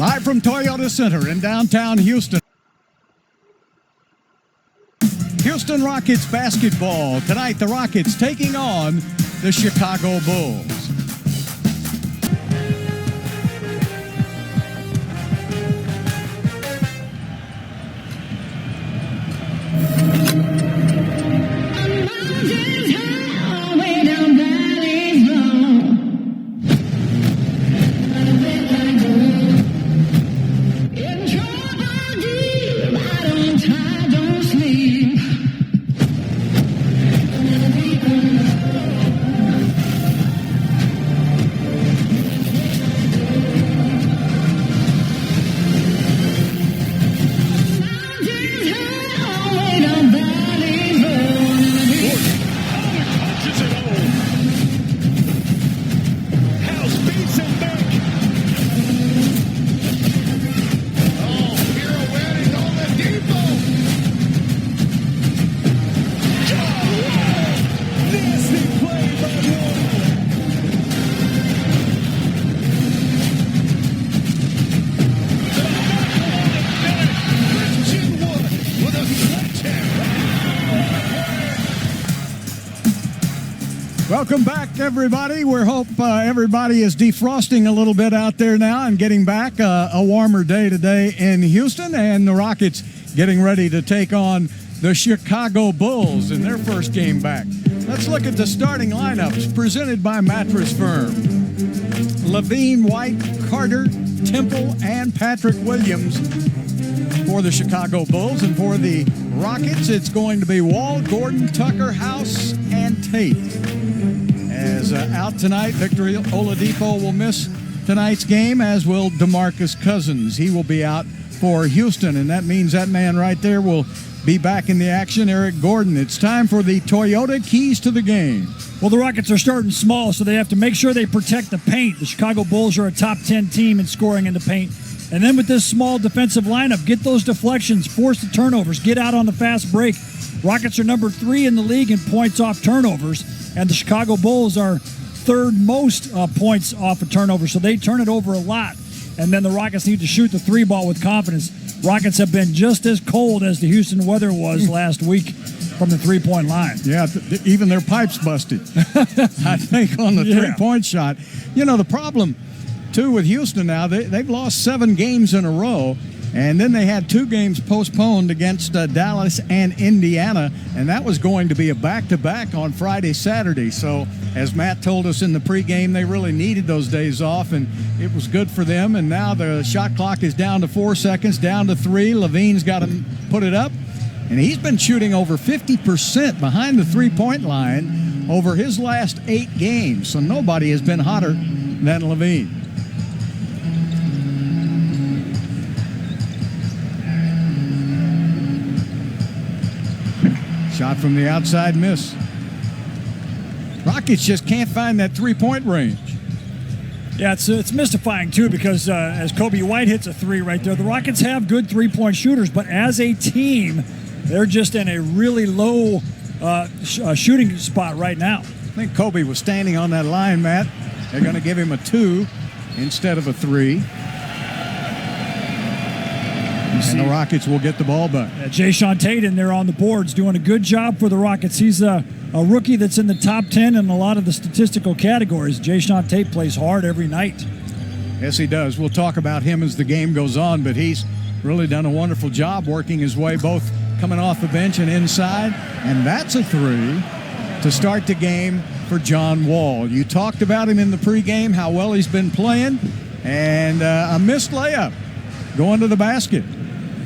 Live from Toyota Center in downtown Houston. Houston Rockets basketball. Tonight, the Rockets taking on the Chicago Bulls. Welcome back, everybody. We hope everybody is defrosting a little bit out there now and getting back. A warmer day today in Houston, and the Rockets getting ready to take on the Chicago Bulls in their first game back. Let's look at the starting lineups presented by Mattress Firm. LaVine, White, Carter, Temple, and Patrick Williams for the Chicago Bulls. And for the Rockets, it's going to be Wall, Gordon, Tucker, House, and Tate. As out tonight, Victor Oladipo will miss tonight's game, as will DeMarcus Cousins. He will be out for Houston, and that means that man right there will be back in the action, Eric Gordon. It's time for the Toyota keys to the game. Well, the Rockets are starting small, so they have to make sure they protect the paint. The Chicago Bulls are a top 10 team in scoring in the paint. And then with this small defensive lineup, get those deflections, force the turnovers, get out on the fast break. Rockets are number 3 in the league in points off turnovers, and the Chicago Bulls are third most points off of turnovers, so they turn it over a lot. And then the Rockets need to shoot the 3-ball with confidence. Rockets have been just as cold as the Houston weather was last week from the three-point line. Yeah, even their pipes busted, I think, on the three-point shot. You know, the problem, too, with Houston now, they've lost 7 games in a row, and then they had 2 games postponed against Dallas and Indiana, and that was going to be a back-to-back on Friday, Saturday. So, as Matt told us in the pregame, they really needed those days off, and it was good for them. And now the shot clock is down to 4 seconds, down to 3. LaVine's got to put it up, and he's been shooting over 50% behind the three-point line over his last 8 games. So nobody has been hotter than LaVine. Shot from the outside, miss. Rockets just can't find that three-point range. Yeah, it's mystifying, too, because as Kobe White hits a 3 right there, the Rockets have good three-point shooters, but as a team, they're just in a really low shooting spot right now. I think Kobe was standing on that line, Matt. They're going to give him a 2 instead of a 3. And the Rockets will get the ball back. Jayshawn Tate in there on the boards doing a good job for the Rockets. He's a rookie that's in the top 10 in a lot of the statistical categories. Jayshawn Tate plays hard every night. Yes, he does. We'll talk about him as the game goes on, but he's really done a wonderful job working his way both coming off the bench and inside. And that's a 3 to start the game for John Wall. You talked about him in the pregame, how well he's been playing, and a missed layup going to the basket.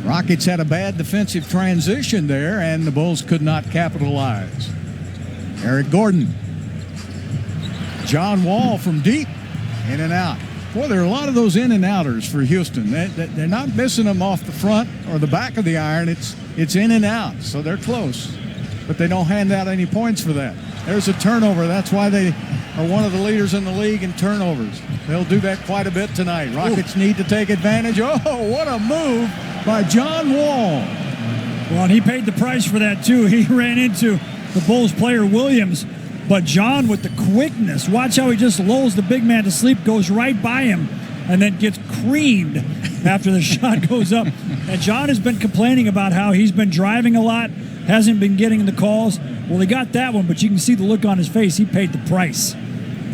Rockets had a bad defensive transition there, and the Bulls could not capitalize. Eric Gordon. John Wall from deep, in and out. Boy, there are a lot of those in and outers for Houston. They're not missing them off the front or the back of the iron. It's in and out, so they're close. But they don't hand out any points for that. There's a turnover. That's why they are one of the leaders in the league in turnovers. They'll do that quite a bit tonight. Rockets need to take advantage. Oh, what a move by John Wall. Well, and he paid the price for that, too. He ran into the Bulls player Williams, but John with the quickness. Watch how he just lulls the big man to sleep, goes right by him, and then gets creamed after the shot goes up. And John has been complaining about how he's been driving a lot, hasn't been getting the calls. Well, he got that one, but you can see the look on his face. He paid the price.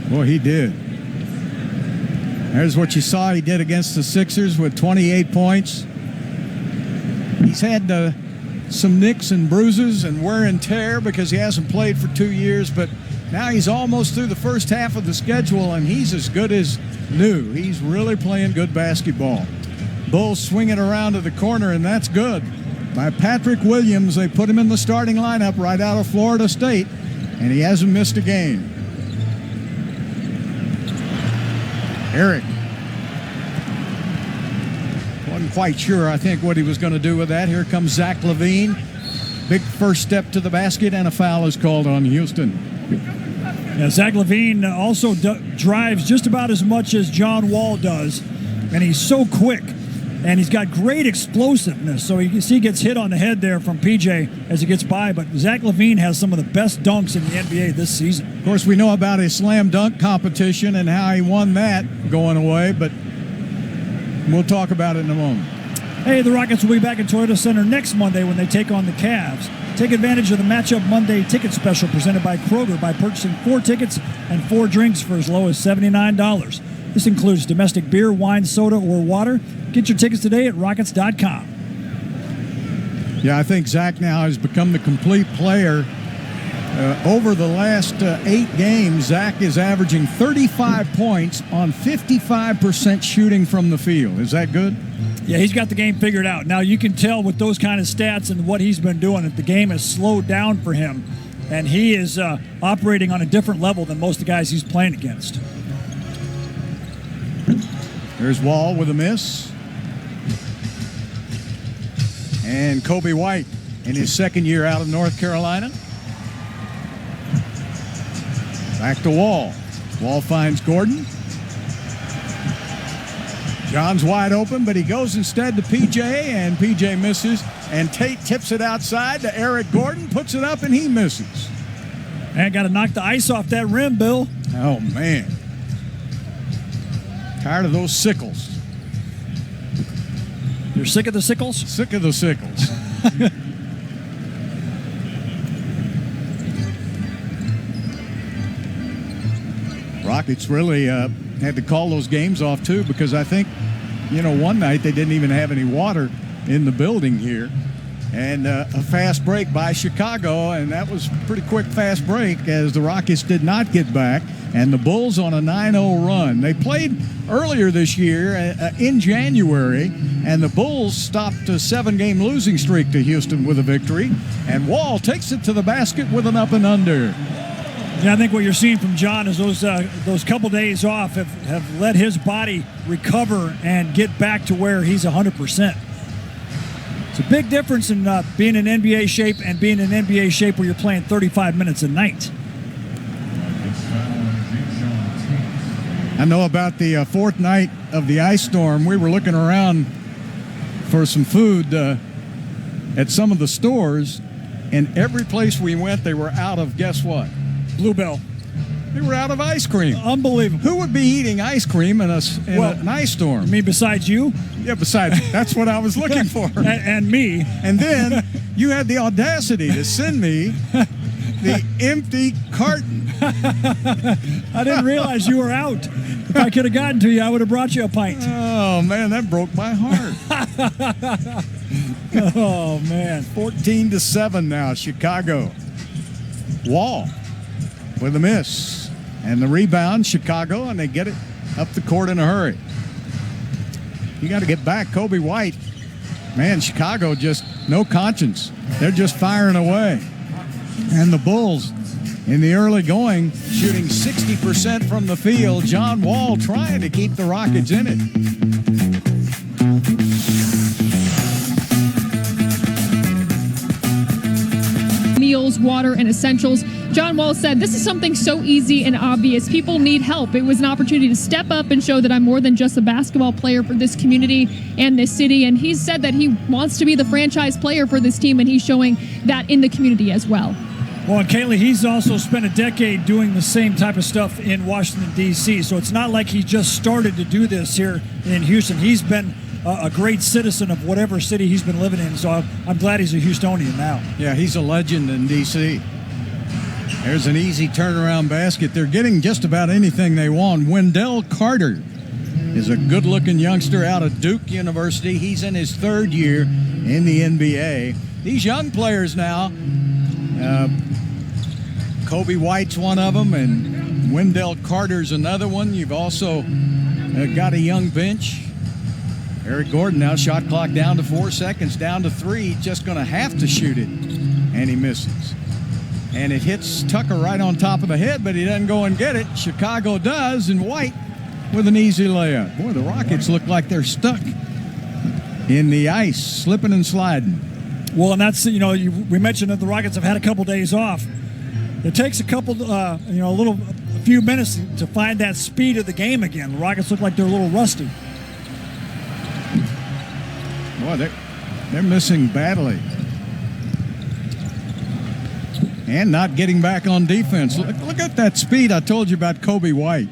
Well, he did. There's what you saw he did against the Sixers with 28 points. He's had some nicks and bruises and wear and tear because he hasn't played for 2 years, but now he's almost through the first half of the schedule, and he's as good as new. He's really playing good basketball. Bulls swinging around to the corner, and that's good. By Patrick Williams, they put him in the starting lineup right out of Florida State, and he hasn't missed a game. Eric. Wasn't quite sure, I think, what he was going to do with that. Here comes Zach LaVine. Big first step to the basket, and a foul is called on Houston. Yeah, Zach LaVine also drives just about as much as John Wall does, and he's so quick. And he's got great explosiveness. So you see he gets hit on the head there from PJ as he gets by. But Zach LaVine has some of the best dunks in the NBA this season. Of course, we know about his slam dunk competition and how he won that going away, but we'll talk about it in a moment. Hey, the Rockets will be back at Toyota Center next Monday when they take on the Cavs. Take advantage of the Matchup Monday ticket special presented by Kroger by purchasing 4 tickets and 4 drinks for as low as $79. This includes domestic beer, wine, soda, or water. Get your tickets today at Rockets.com. Yeah, I think Zach now has become the complete player. Over the last 8 games, Zach is averaging 35 points on 55% shooting from the field. Is that good? Yeah, he's got the game figured out. Now, you can tell with those kind of stats and what he's been doing that the game has slowed down for him, and he is operating on a different level than most of the guys he's playing against. There's Wall with a miss. And Kobe White in his second year out of North Carolina. Back to Wall. Wall finds Gordon. John's wide open, but he goes instead to PJ, and PJ misses. And Tate tips it outside to Eric Gordon, puts it up, and he misses. And got to knock the ice off that rim, Bill. Oh, man. Tired of those sickles. You're sick of the sickles? Sick of the sickles. Rockets really had to call those games off, too, because I think, one night they didn't even have any water in the building here. And a fast break by Chicago, and that was a pretty quick fast break as the Rockets did not get back. And the Bulls on a 9-0 run. They played earlier this year in January, and the Bulls stopped a 7-game losing streak to Houston with a victory. And Wall takes it to the basket with an up and under. Yeah, I think what you're seeing from John is those couple days off have let his body recover and get back to where he's 100%. It's a big difference in being in NBA shape and being in NBA shape where you're playing 35 minutes a night. I know about the fourth night of the ice storm. We were looking around for some food at some of the stores, and every place we went, they were out of, guess what? Bluebell. They were out of ice cream. Unbelievable. Who would be eating ice cream in an ice storm? I mean, besides you? Yeah, besides, that's what I was looking for. and me. And then you had the audacity to send me the empty carton. I didn't realize you were out. If I could have gotten to you, I would have brought you a pint. Oh, man, that broke my heart. Oh, man. 14-7 now, Chicago. Wall with a miss. And the rebound, Chicago, and they get it up the court in a hurry. You got to get back. Kobe White. Man, Chicago just no conscience. They're just firing away. And the Bulls in the early going, shooting 60% from the field. John Wall trying to keep the Rockets in it. Meals, water, and essentials. John Wall said, "This is something so easy and obvious. People need help. It was an opportunity to step up and show that I'm more than just a basketball player for this community and this city." And he's said that he wants to be the franchise player for this team, and he's showing that in the community as well. Well, and Kaylee, he's also spent a decade doing the same type of stuff in Washington, D.C., so it's not like he just started to do this here in Houston. He's been a great citizen of whatever city he's been living in, so I'm glad he's a Houstonian now. Yeah, he's a legend in D.C. There's an easy turnaround basket. They're getting just about anything they want. Wendell Carter is a good-looking youngster out of Duke University. He's in his third year in the NBA. These young players now, Kobe White's one of them, and Wendell Carter's another one. You've also got a young bench. Eric Gordon now, shot clock down to 4 seconds, down to 3. Just going to have to shoot it, and he misses. And it hits Tucker right on top of the head, but he doesn't go and get it. Chicago does, and White with an easy layup. Boy, the Rockets look like they're stuck in the ice, slipping and sliding. Well, and that's, we mentioned that the Rockets have had a couple days off. It takes a few minutes to find that speed of the game again. The Rockets look like they're a little rusty. Boy, they're missing badly. And not getting back on defense. Look at that speed I told you about Kobe White.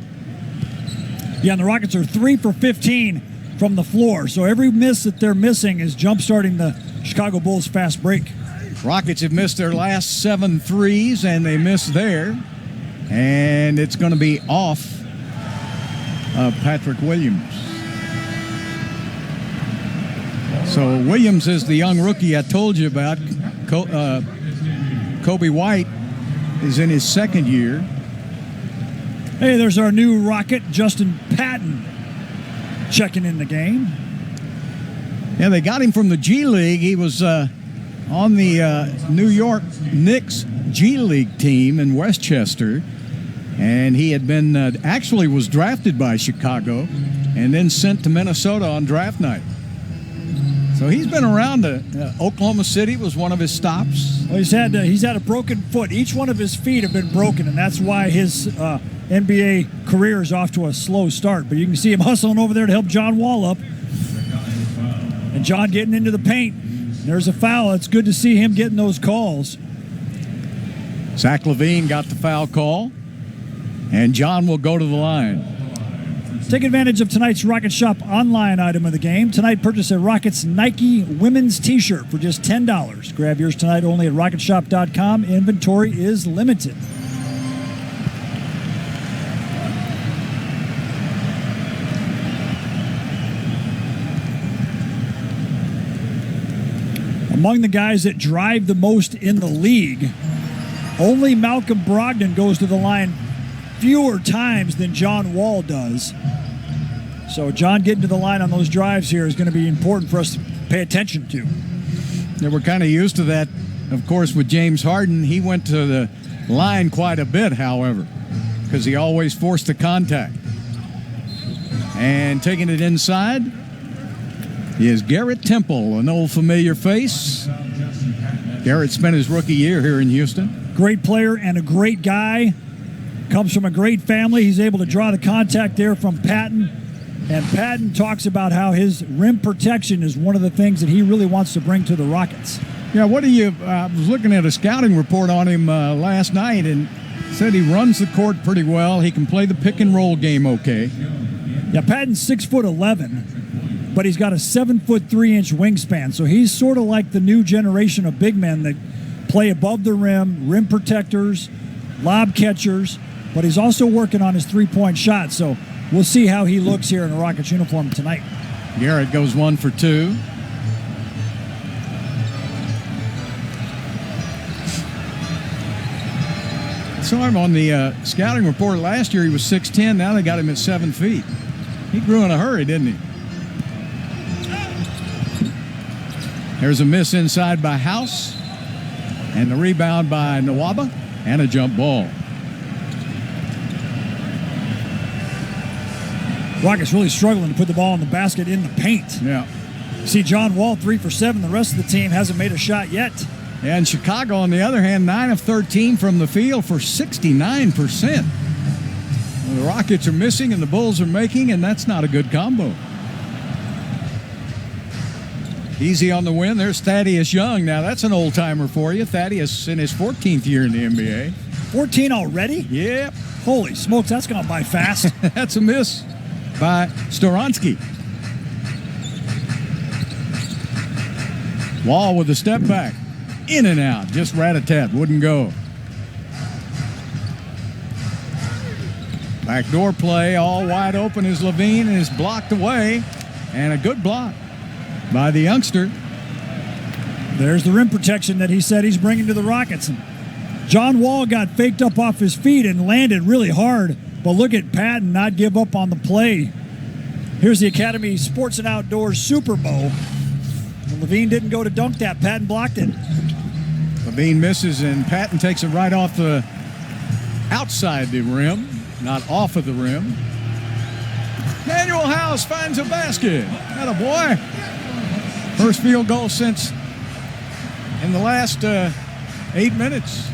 Yeah, and the Rockets are 3 for 15 from the floor. So every miss that they're missing is jump-starting the Chicago Bulls' fast break. Rockets have missed their last 7 threes, and they missed there. And it's going to be off of Patrick Williams. So Williams is the young rookie I told you about. Kobe White is in his second year. Hey, there's our new Rocket, Justin Patton, checking in the game. Yeah, they got him from the G League. He was on the New York Knicks G League team in Westchester. And he had been, actually was drafted by Chicago and then sent to Minnesota on draft night. So he's been around. Oklahoma City was one of his stops. Well, he's had a broken foot. Each one of his feet have been broken, and that's why his NBA career is off to a slow start. But you can see him hustling over there to help John Wall up. And John getting into the paint. There's a foul. It's good to see him getting those calls. Zach LaVine got the foul call, and John will go to the line. Take advantage of tonight's Rocket Shop online item of the game. Tonight, purchase a Rockets Nike women's t-shirt for just $10. Grab yours tonight only at rocketshop.com. Inventory is limited. Among the guys that drive the most in the league, only Malcolm Brogdon goes to the line fewer times than John Wall does. So John getting to the line on those drives here is going to be important for us to pay attention to. Yeah, we're kind of used to that, of course, with James Harden. He went to the line quite a bit, however, because he always forced the contact. And taking it inside is Garrett Temple, an old familiar face. Garrett spent his rookie year here in Houston. Great player and a great guy. Comes from a great family. He's able to draw the contact there from Patton. And Patton talks about how his rim protection is one of the things that he really wants to bring to the Rockets. Yeah, I was looking at a scouting report on him last night and said he runs the court pretty well. He can play the pick and roll game okay. Yeah, Patton's 6'11", but he's got a 7'3" wingspan. So he's sort of like the new generation of big men that play above the rim protectors, lob catchers, but he's also working on his three-point shot. So we'll see how he looks here in a Rockets uniform tonight. Garrett goes 1 for 2. Saw him on the scouting report last year. He was 6'10". Now they got him at 7 feet. He grew in a hurry, didn't he? There's a miss inside by House, and the rebound by Nwaba, and a jump ball. Rockets really struggling to put the ball in the basket in the paint. Yeah. See John Wall 3 for 7. The rest of the team hasn't made a shot yet. And Chicago, on the other hand, 9 of 13 from the field for 69%. Well, the Rockets are missing and the Bulls are making, and that's not a good combo. Easy on the win. There's Thaddeus Young. Now, that's an old-timer for you. Thaddeus in his 14th year in the NBA. 14 already? Yep. Holy smokes, that's gone by fast. That's a miss by Storansky. Wall with a step back. In and out. Just rat-a-tat. Wouldn't go. Backdoor play. All wide open is LaVine and is blocked away. And a good block by the youngster. There's the rim protection that he said he's bringing to the Rockets. And John Wall got faked up off his feet and landed really hard. But look at Patton not give up on the play. Here's the Academy Sports and Outdoors Super Bowl. LaVine didn't go to dunk that. Patton blocked it. LaVine misses, and Patton takes it right off the outside the rim, not off of the rim. Manuel House finds a basket. Atta boy. First field goal since in the last 8 minutes.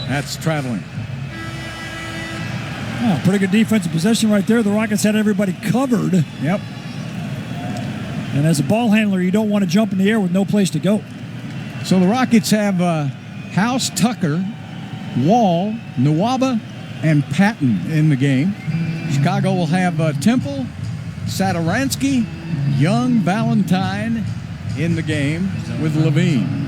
That's traveling. Oh, pretty good defensive possession right there. The Rockets had everybody covered. Yep. And as a ball handler, you don't want to jump in the air with no place to go. So the Rockets have House, Tucker, Wall, Nwaba, and Patton in the game. Chicago will have Temple, Satoransky, Young, Valentine in the game with LaVine.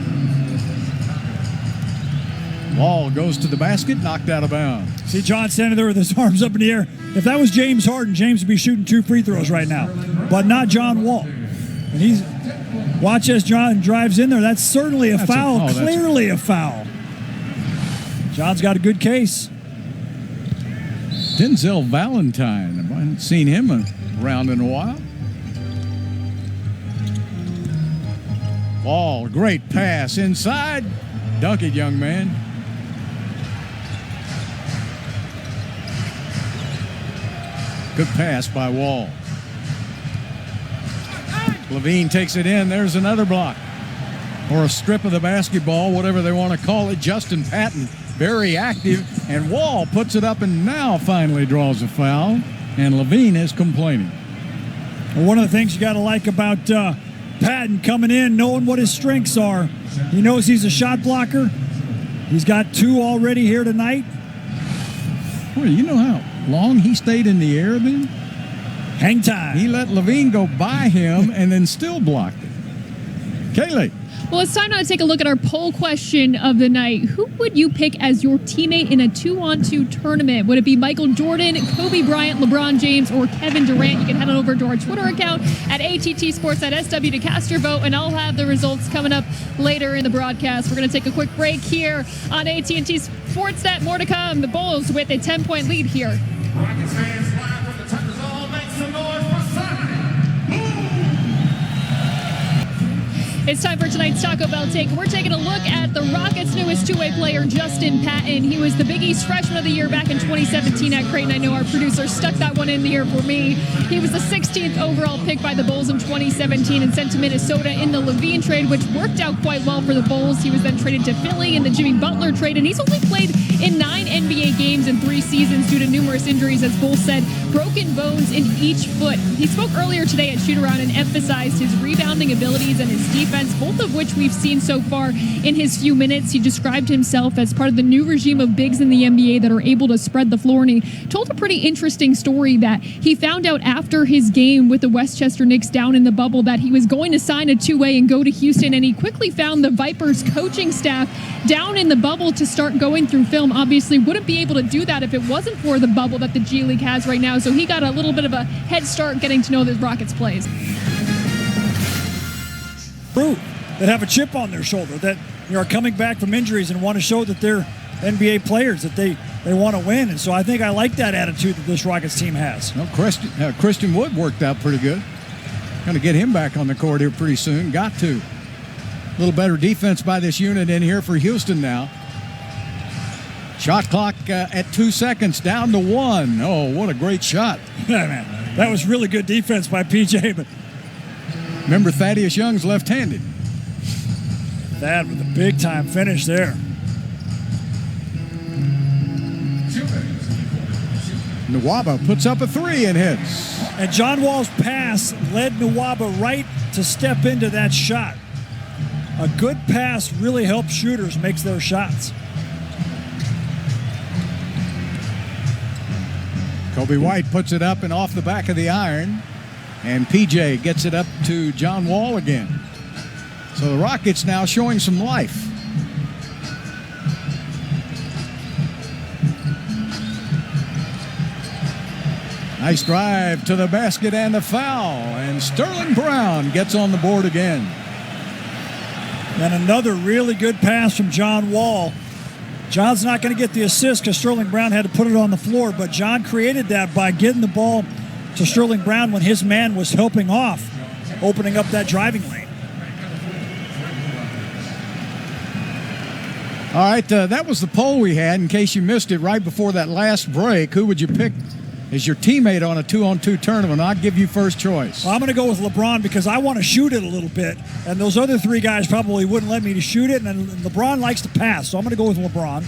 Wall goes to the basket, knocked out of bounds. See John standing there with his arms up in the air. If that was James Harden, James would be shooting 2 free throws right now. But not John Wall. And watch as John drives in there. That's certainly a foul, clearly a foul. John's got a good case. Denzel Valentine. I haven't seen him around in a while. Wall, great pass inside. Dunk it, young man. Good pass by Wall. LaVine takes it in. There's another block. Or a strip of the basketball, whatever they want to call it. Justin Patton, very active. And Wall puts it up and now finally draws a foul. And LaVine is complaining. Well, one of the things you got to like about Patton coming in, knowing what his strengths are. He knows he's a shot blocker. He's got 2 already here tonight. Well, you know how long he stayed in the air then? Hang time. He let LaVine go by him and then still blocked it. Kaylee. Well, it's time now to take a look at our poll question of the night. Who would you pick as your teammate in a 2-on-2 tournament? Would it be Michael Jordan, Kobe Bryant, LeBron James, or Kevin Durant? You can head on over to our Twitter account at ATT Sports at SW to cast your vote, and I'll have the results coming up later in the broadcast. We're going to take a quick break here on AT&T Sportsnet. More to come. The Bulls with a 10-point lead here. Rockets fans live from the Tucker Zone. Make some noise for Simon. It's time for tonight's Taco Bell Take. We're taking a look at the Rockets' newest two-way player, Justin Patton. He was the Big East Freshman of the Year back in 2017 at Creighton. I know our producer stuck that one in the air for me. He was the 16th overall pick by the Bulls in 2017 and sent to Minnesota in the LaVine trade, which worked out quite well for the Bulls. He was then traded to Philly in the Jimmy Butler trade, and he's only played in 9 NBA games in 3 seasons due to numerous injuries, as Bulls said, broken bones in each foot. He spoke earlier today at shoot-around and emphasized his rebounding abilities and his defense, both of which we've seen so far in his few minutes. He described himself as part of the new regime of bigs in the NBA that are able to spread the floor, and he told a pretty interesting story that he found out after his game with the Westchester Knicks down in the bubble that he was going to sign a two-way and go to Houston, and he quickly found the Vipers coaching staff down in the bubble to start going through film. Obviously wouldn't be able to do that if it wasn't for the bubble that the G League has right now, so he got a little bit of a head start getting to know the Rockets plays. Proof that have a chip on their shoulder, that are coming back from injuries and want to show that they're NBA players, that they want to win. And so I think I like that attitude that this Rockets team has. Well, Christian Wood worked out pretty good. Going to get him back on the court here pretty soon. Got to. A little better defense by this unit in here for Houston now. Shot clock at 2 seconds, down to 1. Oh, what a great shot. Yeah, man. That was really good defense by PJ. But remember, Thaddeus Young's left-handed. That with a big-time finish there. Nwaba puts up a three and hits. And John Wall's pass led Nwaba right to step into that shot. A good pass really helps shooters make their shots. Kobe White puts it up and off the back of the iron. And PJ gets it up to John Wall again. So the Rockets now showing some life. Nice drive to the basket and a foul. And Sterling Brown gets on the board again. And another really good pass from John Wall. John's not going to get the assist because Sterling Brown had to put it on the floor, but John created that by getting the ball to Sterling Brown when his man was helping off, opening up that driving lane. All right, that was the poll we had. In case you missed it right before that last break, who would you pick as your teammate on a 2-on-2 tournament? I'll give you first choice. Well, I'm going to go with LeBron because I want to shoot it a little bit, and those other three guys probably wouldn't let me to shoot it, and LeBron likes to pass, so I'm going to go with LeBron.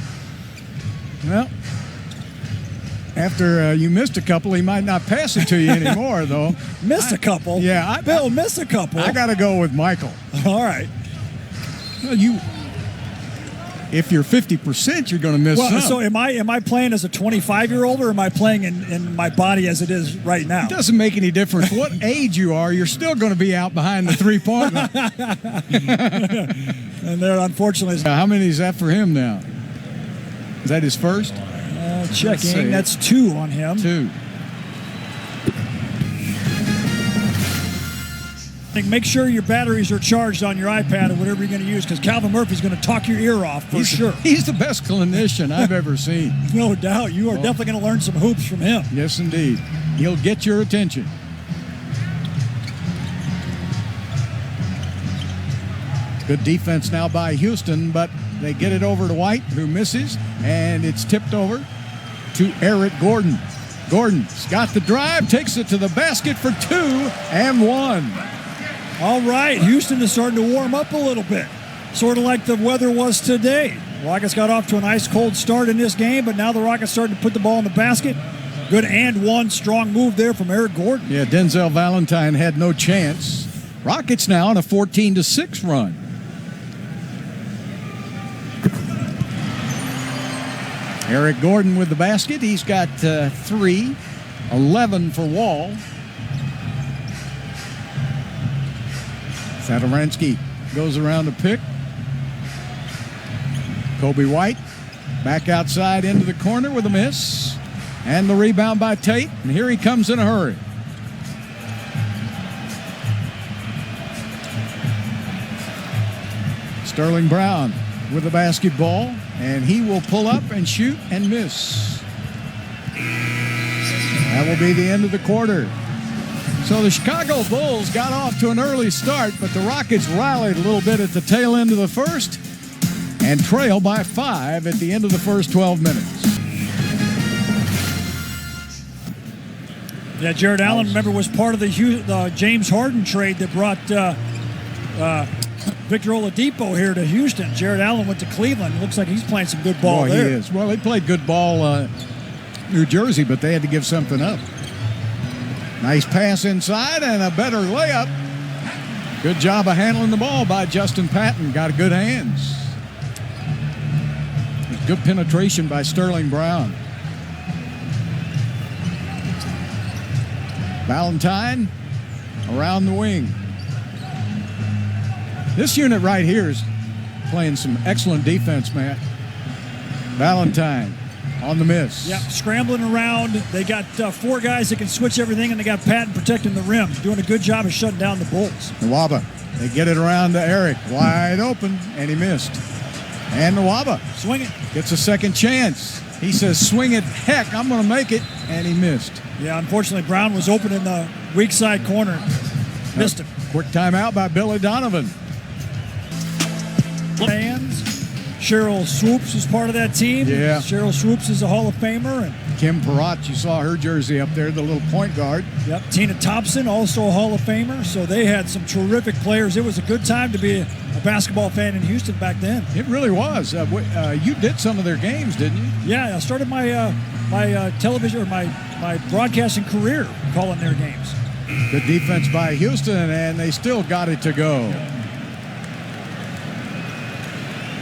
Well, after you missed a couple, he might not pass it to you anymore, though. Missed a couple? Yeah. Bill, missed a couple. I got to go with Michael. All right. Well, if you're 50%, you're going to miss some. So am I playing as a 25-year-old or am I playing in my body as it is right now? It doesn't make any difference what age you are. You're still going to be out behind the three-point line. And there, unfortunately, How many is that for him now? Is that his first? Checking. That's 2 on him. 2. Make sure your batteries are charged on your iPad or whatever you're going to use because Calvin Murphy's going to talk your ear off for sure. He's the best clinician I've ever seen. No doubt. You are definitely going to learn some hoops from him. Yes, indeed. He'll get your attention. Good defense now by Houston, but they get it over to White, who misses, and it's tipped over to Eric Gordon. Gordon's got the drive, takes it to the basket for 2 and 1. All right, Houston is starting to warm up a little bit, sort of like the weather was today. Rockets got off to an ice-cold start in this game, but now the Rockets starting to put the ball in the basket. Good and one, strong move there from Eric Gordon. Yeah, Denzel Valentine had no chance. Rockets now on a 14-6 run. Eric Gordon with the basket. He's got 3, 11 for Wall. Satoransky goes around the pick. Kobe White back outside into the corner with a miss. And the rebound by Tate. And here he comes in a hurry. Sterling Brown with the basketball. And he will pull up and shoot and miss. That will be the end of the quarter. So the Chicago Bulls got off to an early start, but the Rockets rallied a little bit at the tail end of the first and trail by 5 at the end of the first 12 minutes. Yeah, Jared Allen, remember, was part of the James Harden trade that brought Victor Oladipo here to Houston. Jared Allen went to Cleveland. Looks like he's playing some good ball there. He is. Well, he played good ball New Jersey, but they had to give something up. Nice pass inside and a better layup. Good job of handling the ball by Justin Patton. Got good hands. Good penetration by Sterling Brown. Valentine around the wing. This unit right here is playing some excellent defense, Matt. Valentine on the miss. Yep, scrambling around. They got 4 guys that can switch everything, and they got Patton protecting the rim, doing a good job of shutting down the Bulls. Nwaba, they get it around to Eric, wide open, and he missed. And Nwaba Swing it. gets a second chance. He says, swing it, heck, I'm going to make it, and he missed. Yeah, unfortunately, Brown was open in the weak side corner. Missed him. Quick timeout by Billy Donovan. Fans. Cheryl Swoops is part of that team. Yeah. Cheryl Swoops is a Hall of Famer. And Kim Perrott, you saw her jersey up there, the little point guard. yep, Tina Thompson, also a Hall of Famer. So they had some terrific players. It was a good time to be a basketball fan in Houston back then. It really was. You did some of their games, didn't you? Yeah, I started my television or my broadcasting career calling their games. Good defense by Houston, and they still got it to go.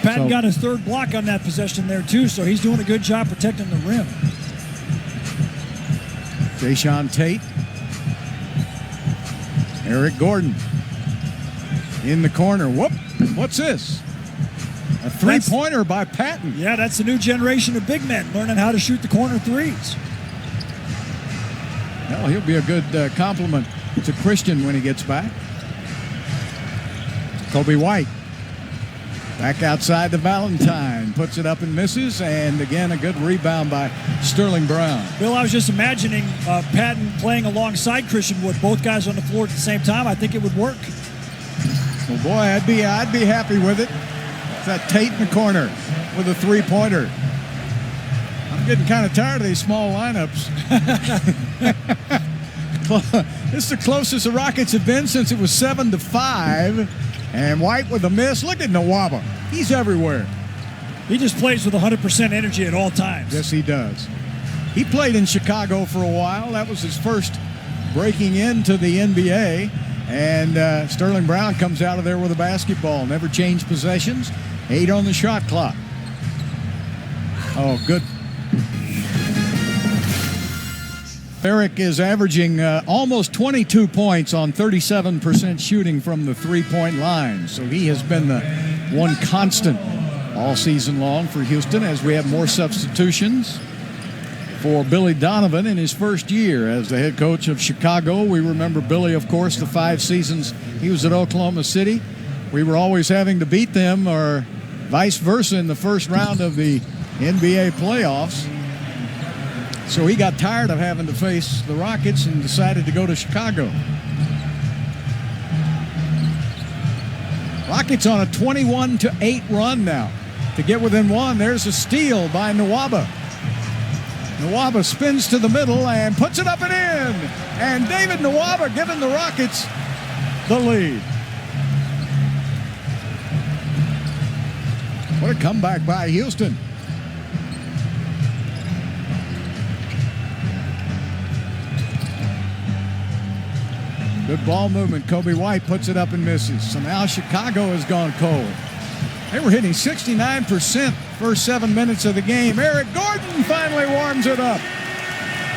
Patton got his third block on that possession there, too, so he's doing a good job protecting the rim. Jayshawn Tate. Eric Gordon in the corner. Whoop. What's this? A three-pointer by Patton. Yeah, that's the new generation of big men learning how to shoot the corner threes. Well, he'll be a good compliment to Christian when he gets back. Kobe White back outside the Valentine. Puts it up and misses. And again, a good rebound by Sterling Brown. Bill, I was just imagining Patton playing alongside Christian Wood, both guys on the floor at the same time. I think it would work. Well, boy, I'd be happy with it. It's that Tate in the corner with a three-pointer. I'm getting kind of tired of these small lineups. This is the closest the Rockets have been since it was 7-5. And White with a miss. Look at Nwaba. He's everywhere. He just plays with 100% energy at all times. Yes, he does. He played in Chicago for a while. That was his first breaking into the NBA. And Sterling Brown comes out of there with a basketball. Never changed possessions. 8 on the shot clock. Oh, good. Eric is averaging almost 22 points on 37% shooting from the three-point line. So he has been the one constant all season long for Houston as we have more substitutions for Billy Donovan in his first year as the head coach of Chicago. We remember Billy, of course, the 5 seasons he was at Oklahoma City. We were always having to beat them or vice versa in the first round of the NBA playoffs. So he got tired of having to face the Rockets and decided to go to Chicago. Rockets on a 21-8 run now. To get within one, there's a steal by Nwaba. Nwaba spins to the middle and puts it up and in. And David Nwaba giving the Rockets the lead. What a comeback by Houston. Good ball movement. Kobe White puts it up and misses. So now Chicago has gone cold. They were hitting 69% first 7 minutes of the game. Eric Gordon finally warms it up.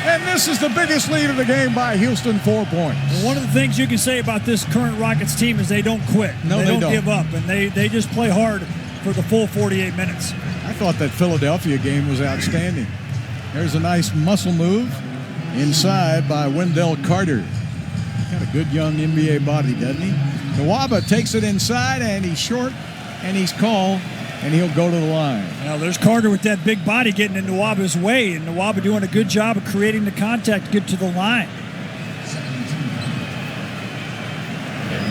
And this is the biggest lead of the game by Houston, 4 points. Well, one of the things you can say about this current Rockets team is they don't quit. No, they don't give up. And they just play hard for the full 48 minutes. I thought that Philadelphia game was outstanding. There's a nice muscle move inside by Wendell Carter. Got a good young NBA body, doesn't he? Nwaba takes it inside, and he's short, and he's called, and he'll go to the line. Now, there's Carter with that big body getting in Nwaba's way, and Nwaba doing a good job of creating the contact to get to the line.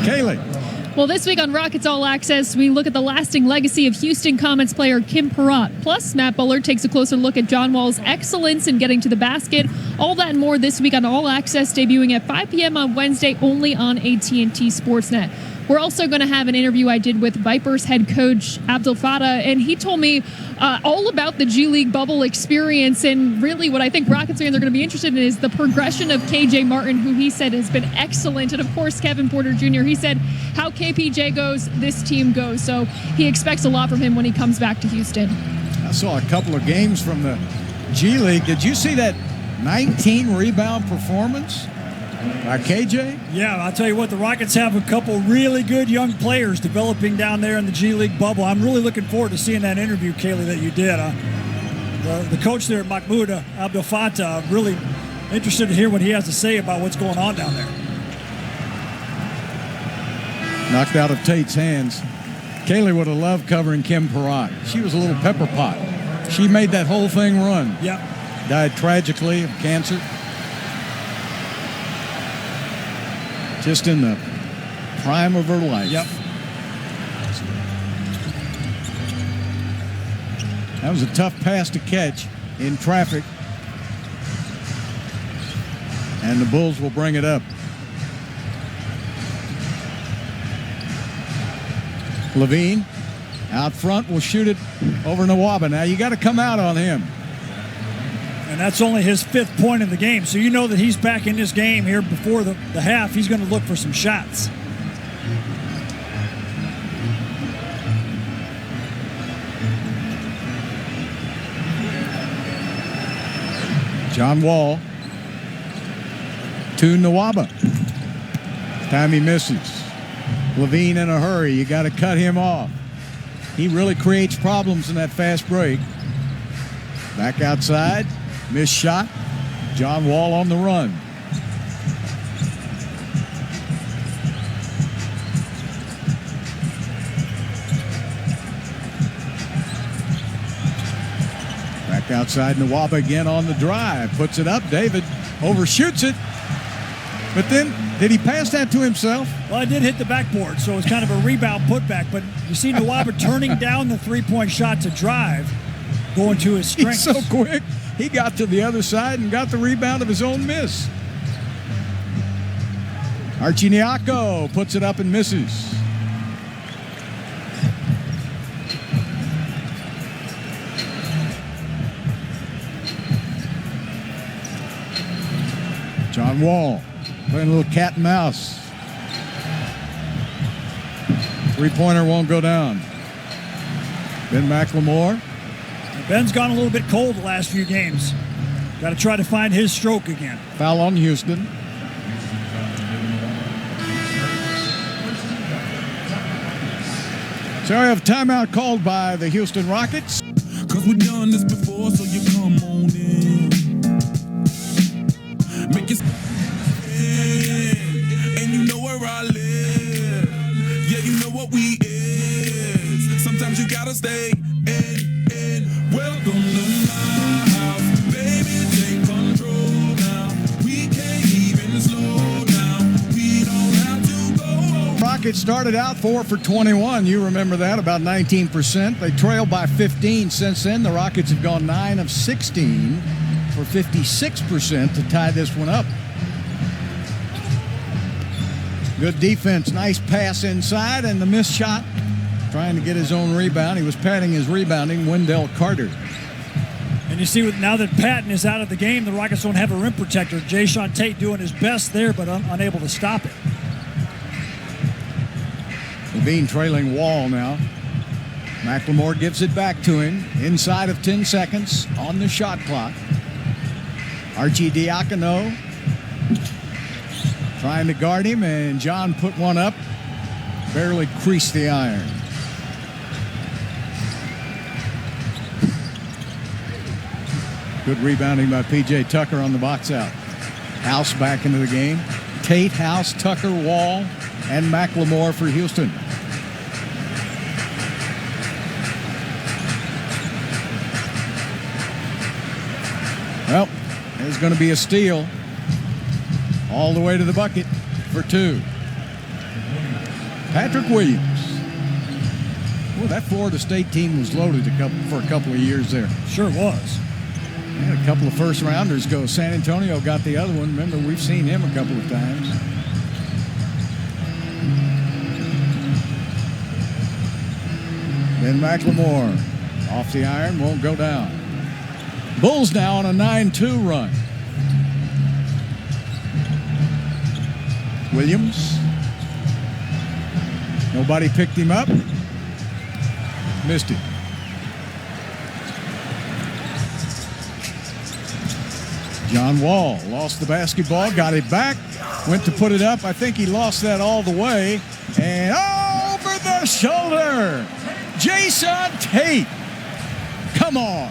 Kaylee. Well, this week on Rockets All Access, we look at the lasting legacy of Houston Comets player Kim Perrott. Plus, Matt Bullard takes a closer look at John Wall's excellence in getting to the basket. All that and more this week on All Access, debuting at 5 p.m. on Wednesday, only on AT&T Sportsnet. We're also going to have an interview I did with Vipers head coach Abdel Fattah, and he told me all about the G League bubble experience. And really what I think Rockets fans are going to be interested in is the progression of KJ Martin, who he said has been excellent. And of course, Kevin Porter Jr., he said how KPJ goes, this team goes. So he expects a lot from him when he comes back to Houston. I saw a couple of games from the G League. Did you see that 19 rebound performance by KJ? Yeah, I'll tell you what, the Rockets have a couple really good young players developing down there in the G League bubble. I'm really looking forward to seeing that interview, Kaylee, that you did. The coach there, Mahmoud Abdel Fattah, really interested to hear what he has to say about what's going on down there. Knocked out of Tate's hands. Kaylee would have loved covering Kim Perrott. She was a little pepper pot. She made that whole thing run. Yeah. Died tragically of cancer. Just in the prime of her life. Yep. That was a tough pass to catch in traffic. And the Bulls will bring it up. LaVine out front will shoot it over Nwaba. Now you got to come out on him. And that's only his 5th point of the game. So you know that he's back in this game here before the half. He's going to look for some shots. John Wall to Nwaba. Time he misses. LaVine in a hurry. You got to cut him off. He really creates problems in that fast break. Back outside. Missed shot. John Wall on the run. Back outside. Nwaba again on the drive. Puts it up. David overshoots it. But then, did he pass that to himself? Well, it did hit the backboard, so it's kind of a rebound putback. But you see Nwaba turning down the three-point shot to drive, going to his strengths. He's so quick. He got to the other side and got the rebound of his own miss. Archie Niako puts it up and misses. John Wall playing a little cat and mouse. Three-pointer won't go down. Ben McLemore. Ben's gone a little bit cold the last few games. Got to try to find his stroke again. Foul on Houston. So I have timeout called by the Houston Rockets. Cause we've done this before, so you come on in. Make it and you know where I live. Yeah, you know what we is. Sometimes you gotta stay in. Welcome to my house. Baby, take control now. We can't even slow down. We don't have to go. Rockets started out 4 for 21. You remember that, about 19%. They trailed by 15 since then. The Rockets have gone 9 of 16 for 56% to tie this one up. Good defense, nice pass inside, and the missed shot. Trying to get his own rebound. He was padding his rebounding, Wendell Carter. And you see, now that Patton is out of the game, the Rockets don't have a rim protector. Jae'Sean Tate doing his best there, but unable to stop it. LaVine trailing Wall now. McLemore gives it back to him inside of 10 seconds on the shot clock. Archie Diacono trying to guard him, and John put one up. Barely creased the iron. Good rebounding by P.J. Tucker on the box out. House back into the game. Tate, House, Tucker, Wall, and McLemore for Houston. Well, there's going to be a steal all the way to the bucket for 2. Patrick Williams. Well, that Florida State team was loaded for a couple of years there. Sure was. They had a couple of first-rounders go. San Antonio got the other one. Remember, we've seen him a couple of times. Then McLemore off the iron, won't go down. Bulls now on a 9-2 run. Williams. Nobody picked him up. Missed it. John Wall lost the basketball, got it back, went to put it up. I think he lost that all the way. And over the shoulder, Jae'Sean Tate. Come on.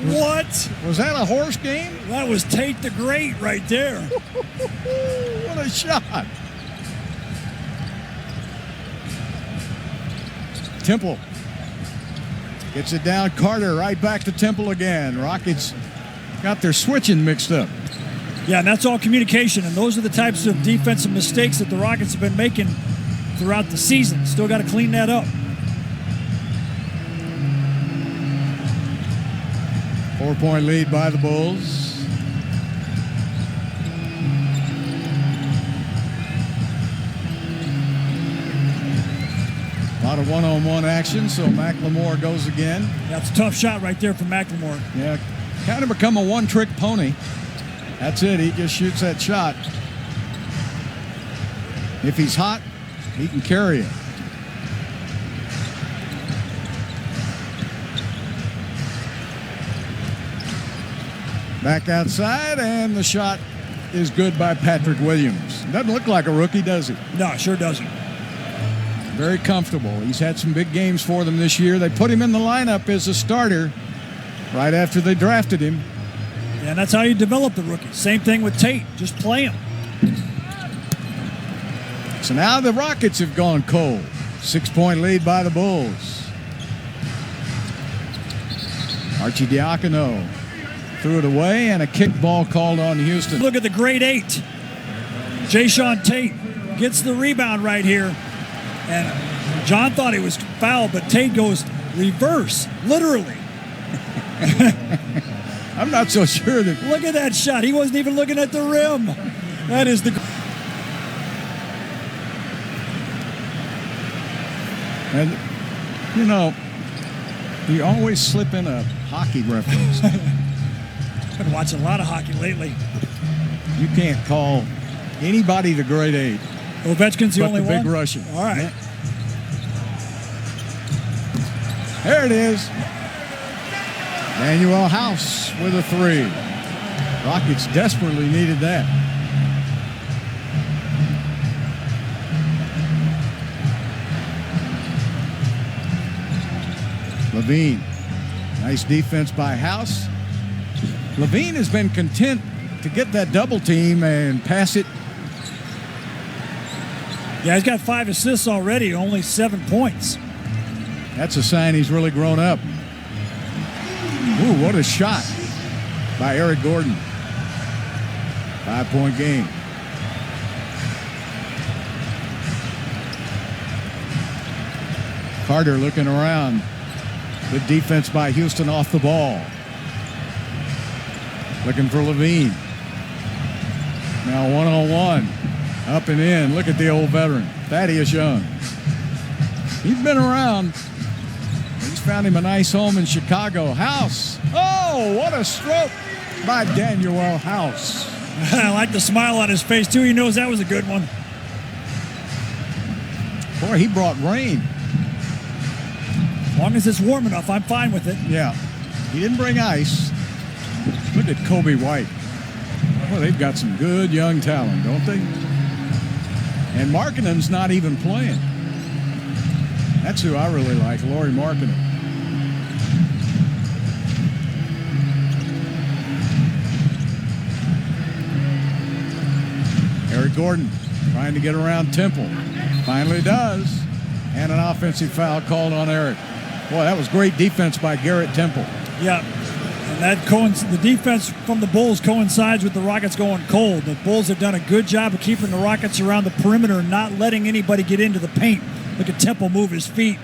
What? Was that a horse game? That was Tate the Great right there. What a shot. Temple gets it down. Carter right back to Temple again. Rockets got their switching mixed up. Yeah, and that's all communication, and those are the types of defensive mistakes that the Rockets have been making throughout the season. Still got to clean that up. 4-point lead by the Bulls. A lot of one-on-one action, so McLemore goes again. That's a tough shot right there for McLemore. Yeah, kind of become a one-trick pony. That's it. He just shoots that shot. If he's hot, he can carry it. Back outside, and the shot is good by Patrick Williams. Doesn't look like a rookie, does he? No, sure doesn't. Very comfortable. He's had some big games for them this year. They put him in the lineup as a starter right after they drafted him. Yeah, and that's how you develop the rookie. Same thing with Tate. Just play him. So now the Rockets have gone cold. 6-point lead by the Bulls. Archie Diacono threw it away, and a kickball called on Houston. Look at the grade 8. Jayshawn Tate gets the rebound right here. And John thought he was fouled, but Tate goes reverse, literally. I'm not so sure that... Look at that shot. He wasn't even looking at the rim. That is the... And, you know, you always slip in a hockey reference. I've been watching a lot of hockey lately. You can't call anybody the grade 8. Ovechkin's the only the one? big Russian. All right. Yeah. There it is. Manuel House with a 3. Rockets desperately needed that. LaVine. Nice defense by House. LaVine has been content to get that double team and pass it. Yeah, he's got 5 assists already, only 7 points. That's a sign he's really grown up. Ooh, what a shot by Eric Gordon. 5-point game. Carter looking around. Good defense by Houston off the ball. Looking for LaVine. Now one-on-one. Up and in. Look at the old veteran, Thaddeus Young. He's been around. He's found him a nice home in Chicago. House. Oh, what a stroke by Daniel House. I like the smile on his face, too. He knows that was a good one. Boy, he brought rain. As long as it's warm enough, I'm fine with it. Yeah. He didn't bring ice. Look at Kobe White. Well, they've got some good young talent, don't they? And Markkanen's not even playing. That's who I really like, Lauri Markkanen. Eric Gordon trying to get around Temple. Finally does. And an offensive foul called on Eric. Boy, that was great defense by Garrett Temple. Yeah. And that the defense from the Bulls coincides with the Rockets going cold. The Bulls have done a good job of keeping the Rockets around the perimeter and not letting anybody get into the paint. Look at Temple move his feet.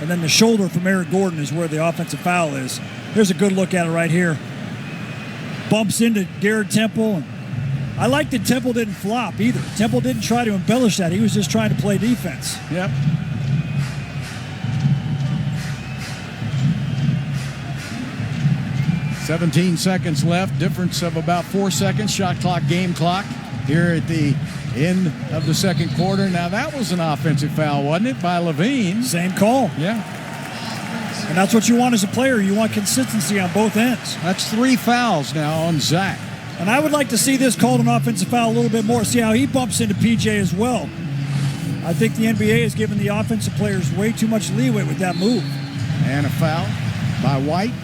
And then the shoulder from Eric Gordon is where the offensive foul is. Here's a good look at it right here. Bumps into Garrett Temple. And I like that Temple didn't flop either. Temple didn't try to embellish that. He was just trying to play defense. Yep. "17 seconds left, difference of about 4 seconds, shot clock, game clock here at the end of the second quarter. Now that was an offensive foul, wasn't it, by LaVine? Same call. Yeah. And that's what you want as a player. You want consistency on both ends. That's 3 fouls now on Zach. And I would like to see this called an offensive foul a little bit more. See how he bumps into PJ as well. I think the NBA has given the offensive players way too much leeway with that move. And a foul by White.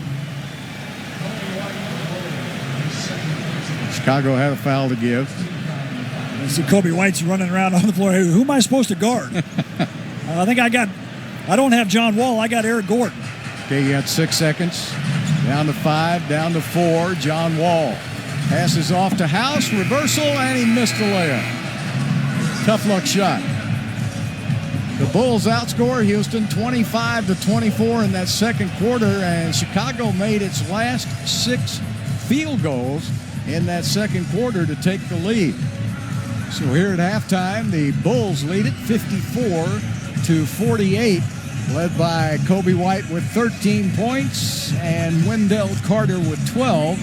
Chicago had a foul to give. You see Kobe White's running around on the floor. Hey, who am I supposed to guard? I don't have John Wall. I got Eric Gordon. Okay, you got 6 seconds. Down to 5, down to 4. John Wall passes off to House. Reversal, and he missed the layup. Tough luck shot. The Bulls outscore Houston 25-24 in that second quarter, and Chicago made its last 6 field goals in that second quarter to take the lead. So here at halftime, the Bulls lead it 54-48. led by Kobe White with 13 points and Wendell Carter with 12.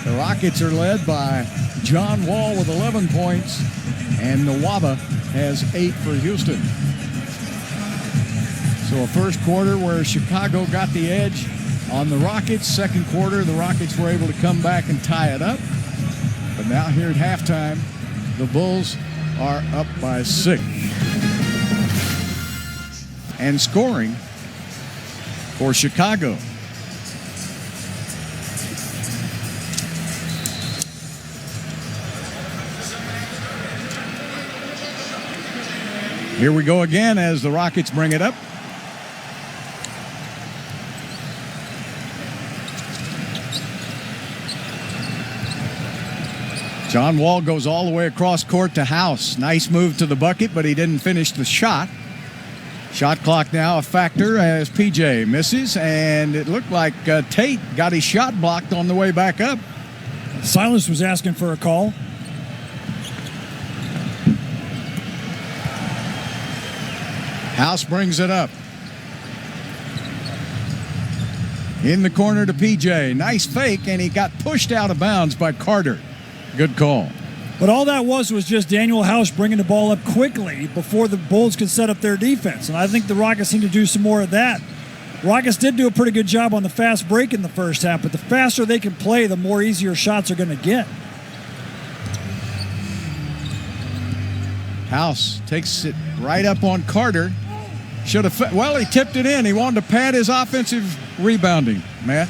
The Rockets are led by John Wall with 11 points, and Nwaba has 8 for Houston. So a first quarter where Chicago got the edge on the Rockets. Second quarter, the Rockets were able to come back and tie it up. But now here at halftime, the Bulls are up by 6. And scoring for Chicago. Here we go again as the Rockets bring it up. John Wall goes all the way across court to House. Nice move to the bucket, but he didn't finish the shot. Shot clock now a factor as PJ misses, and it looked like Tate got his shot blocked on the way back up. Silas was asking for a call. House brings it up. In the corner to PJ. Nice fake, and he got pushed out of bounds by Carter. Good call. But all that was just Daniel House bringing the ball up quickly before the Bulls could set up their defense. And I think the Rockets need to do some more of that. Rockets did do a pretty good job on the fast break in the first half, but the faster they can play, the more easier shots are going to get. House takes it right up on Carter. Should have, well, he tipped it in. He wanted to pad his offensive rebounding, Matt.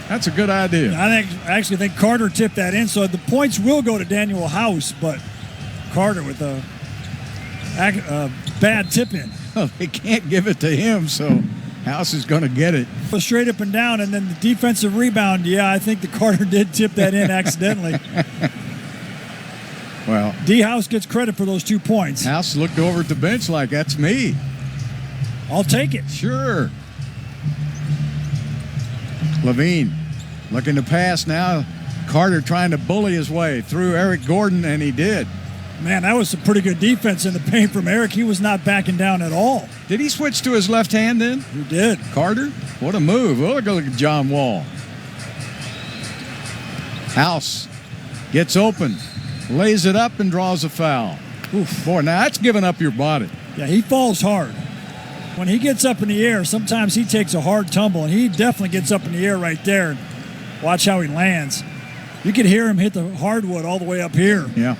That's a good idea. I actually think Carter tipped that in, so the points will go to Daniel House, but Carter with a bad tip in. Well, they can't give it to him, so House is going to get it. Straight up and down, and then the defensive rebound, yeah, I think the Carter did tip that in accidentally. Well, D. House gets credit for those 2 points. House looked over at the bench like, that's me. I'll take it. Sure. LaVine looking to pass now. Carter trying to bully his way through Eric Gordon, and he did. Man, that was some pretty good defense in the paint from Eric. He was not backing down at all. Did he switch to his left hand then? He did. Carter? What a move. Look at John Wall. House gets open, lays it up, and draws a foul. Oof. Boy, now that's giving up your body. Yeah, he falls hard. When he gets up in the air, sometimes he takes a hard tumble, and he definitely gets up in the air right there. Watch how he lands. You could hear him hit the hardwood all the way up here. Yeah.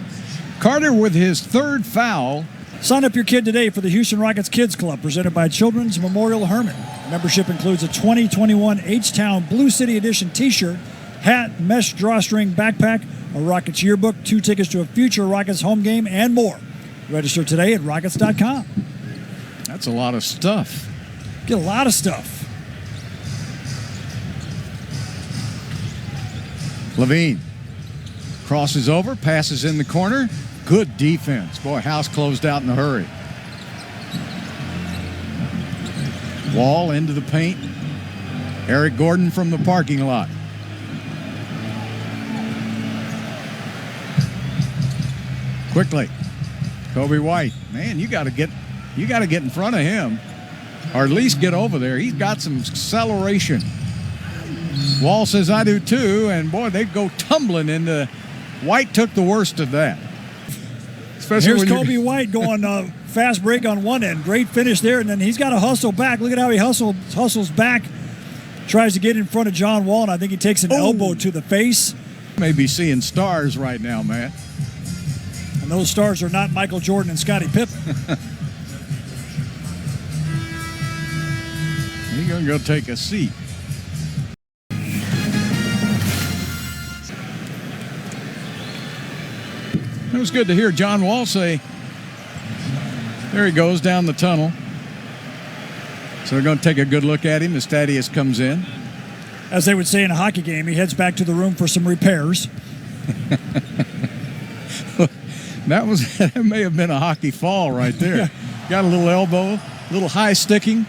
Carter with his 3rd foul. Sign up your kid today for the Houston Rockets Kids Club, presented by Children's Memorial Hermann. Membership includes a 2021 H-Town Blue City Edition t-shirt, hat, mesh drawstring backpack, a Rockets yearbook, 2 tickets to a future Rockets home game, and more. Register today at Rockets.com. That's a lot of stuff. Get a lot of stuff. LaVine crosses over, passes in the corner. Good defense. Boy, House closed out in a hurry. Wall into the paint. Eric Gordon from the parking lot. Quickly, Kobe White. Man, you got to get in front of him, or at least get over there. He's got some acceleration. Wall says, I do too, and boy, they go tumbling into. White took the worst of that. Especially here's Kobe White going fast break on one end. Great finish there, and then he's got to hustle back. Look at how he hustles back. Tries to get in front of John Wall, and I think he takes an elbow to the face. May be seeing stars right now, Matt. And those stars are not Michael Jordan and Scottie Pippen. He's going to go take a seat. It was good to hear John Wall say, there he goes down the tunnel. So they're going to take a good look at him as Thaddeus comes in. As they would say in a hockey game, he heads back to the room for some repairs. That may have been a hockey fall right there. Got a little elbow, a little high sticking.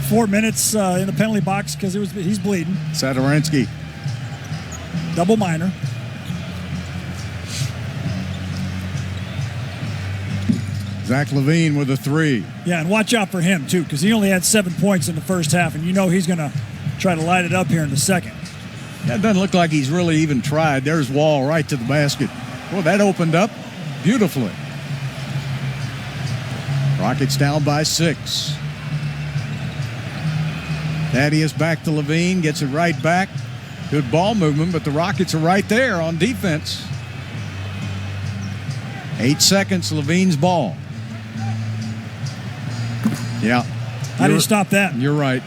4 minutes in the penalty box because he's bleeding. Satoransky. Double minor. Zach LaVine with a 3. Yeah, and watch out for him, too, because he only had 7 points in the first half, and you know he's going to try to light it up here in the second. That doesn't look like he's really even tried. There's Wall right to the basket. Well, that opened up beautifully. Rockets down by 6. Thaddeus back to LaVine, gets it right back. Good ball movement, but the Rockets are right there on defense. 8 seconds, LaVine's ball. Yeah. How do you stop that? You're right.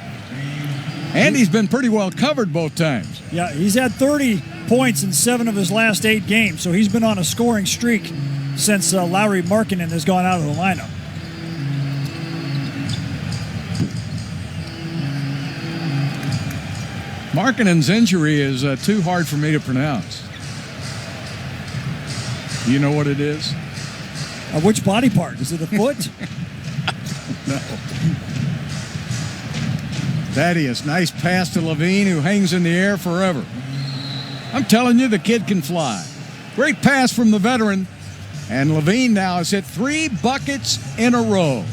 And he's been pretty well covered both times. Yeah, he's had 30 points in 7 of his last 8 games, so he's been on a scoring streak since Lauri Markkanen has gone out of the lineup. Markkanen's injury is too hard for me to pronounce. You know what it is? Which body part? Is it the foot? No. Thaddeus, nice pass to LaVine, who hangs in the air forever. I'm telling you, the kid can fly. Great pass from the veteran. And LaVine now has hit 3 buckets in a row.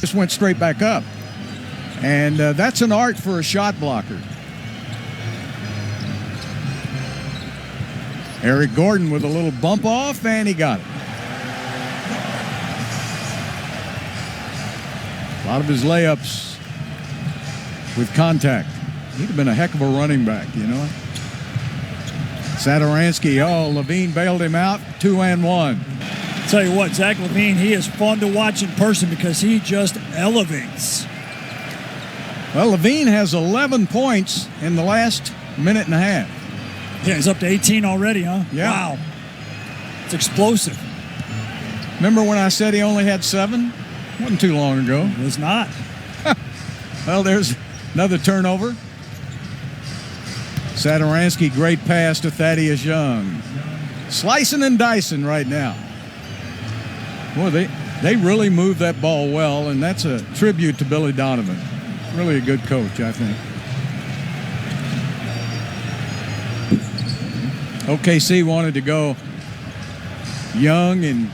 Just went straight back up. And that's an art for a shot blocker. Eric Gordon with a little bump off, and he got it. A lot of his layups with contact. He'd have been a heck of a running back, you know. Satoransky, LaVine bailed him out, 2-and-1. Tell you what, Zach LaVine, he is fun to watch in person because he just elevates. Well, LaVine has 11 points in the last minute and a half. Yeah, he's up to 18 already, huh? Yeah. Wow. It's explosive. Remember when I said he only had 7? Wasn't too long ago. It was not. Well, there's another turnover. Satoransky, great pass to Thaddeus Young. Slicing and dicing right now. Boy, they really move that ball well, and that's a tribute to Billy Donovan. Really a good coach, I think. OKC wanted to go young and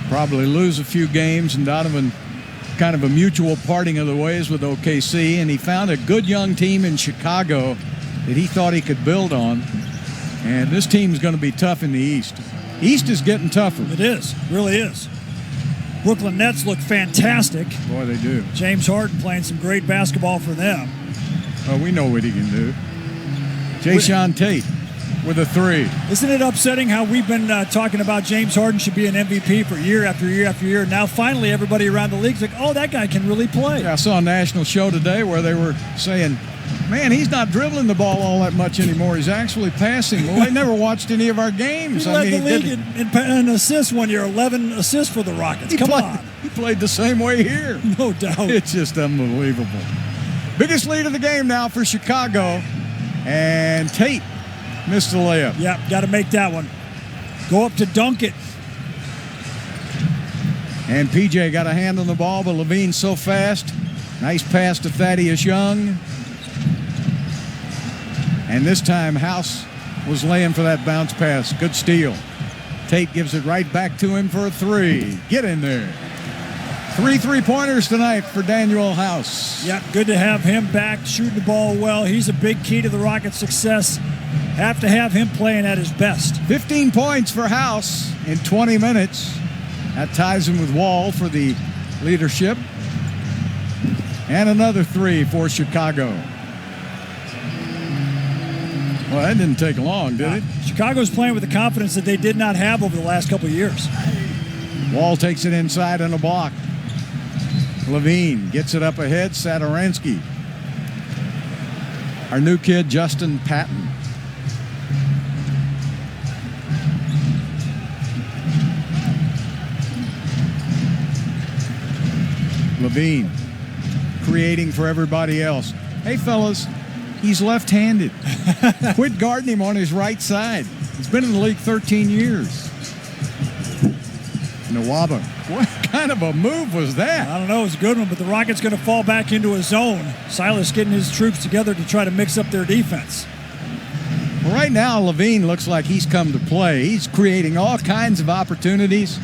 probably lose a few games, and Donovan kind of a mutual parting of the ways with OKC, and he found a good young team in Chicago that he thought he could build on. And this team's going to be tough in the East. East is getting tougher. It is. Really is. Brooklyn Nets look fantastic. Boy, they do. James Harden playing some great basketball for them. Oh, we know what he can do. Jayshawn Tate with a 3. Isn't it upsetting how we've been talking about James Harden should be an MVP for year after year after year? Now finally everybody around the league's like, oh, that guy can really play. Yeah, I saw a national show today where they were saying, man, he's not dribbling the ball all that much anymore. He's actually passing. Well, they never watched any of our games. He led the league in assists one year, 11 assists for the Rockets. Come on. He played the same way here. No doubt. It's just unbelievable. Biggest lead of the game now for Chicago. And Tate missed the layup. Yeah, got to make that one. Go up to dunk it. And PJ got a hand on the ball, but LaVine's so fast. Nice pass to Thaddeus Young. And this time, House was laying for that bounce pass. Good steal. Tate gives it right back to him for a 3. Get in there. 3 3-pointers tonight for Daniel House. Yeah, good to have him back, shooting the ball well. He's a big key to the Rockets' success. Have to have him playing at his best. 15 points for House in 20 minutes. That ties him with Wall for the leadership. And another 3 for Chicago. Well, that didn't take long, did it? Chicago's playing with the confidence that they did not have over the last couple of years. Wall takes it inside on a block. LaVine gets it up ahead. Satoransky. Our new kid, Justin Patton. LaVine creating for everybody else. Hey, fellas, he's left-handed. Quit guarding him on his right side. He's been in the league 13 years. Nwaba. What kind of a move was that? I don't know. It was a good one, but the Rockets going to fall back into a zone. Silas getting his troops together to try to mix up their defense. Well, right now, LaVine looks like he's come to play. He's creating all kinds of opportunities.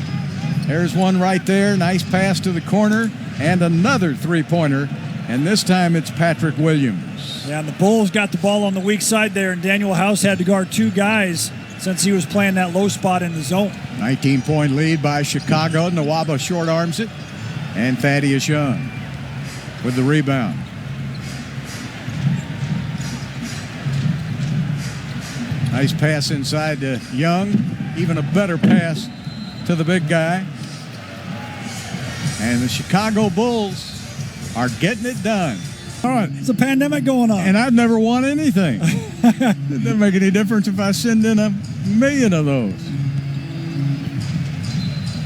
There's one right there. Nice pass to the corner. And another three-pointer. And this time it's Patrick Williams. Yeah, and the Bulls got the ball on the weak side there, and Daniel House had to guard two guys since he was playing that low spot in the zone. 19-point lead by Chicago. Nwaba short arms it. And Thaddeus Young with the rebound. Nice pass inside to Young. Even a better pass to the big guy. And the Chicago Bulls are getting it done. All right, it's a pandemic going on. And I've never won anything. It doesn't make any difference if I send in 1,000,000 of those.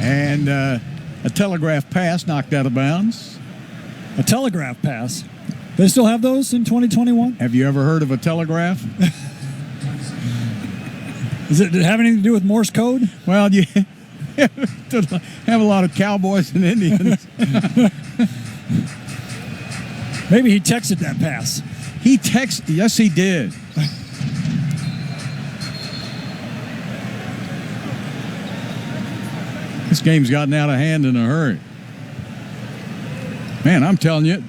And a telegraph pass knocked out of bounds. A telegraph pass. They still have those in 2021? Have you ever heard of a telegraph? Did it have anything to do with Morse code? Well, you have a lot of cowboys and Indians. Maybe he texted that pass. Yes, he did. This game's gotten out of hand in a hurry. Man, I'm telling you,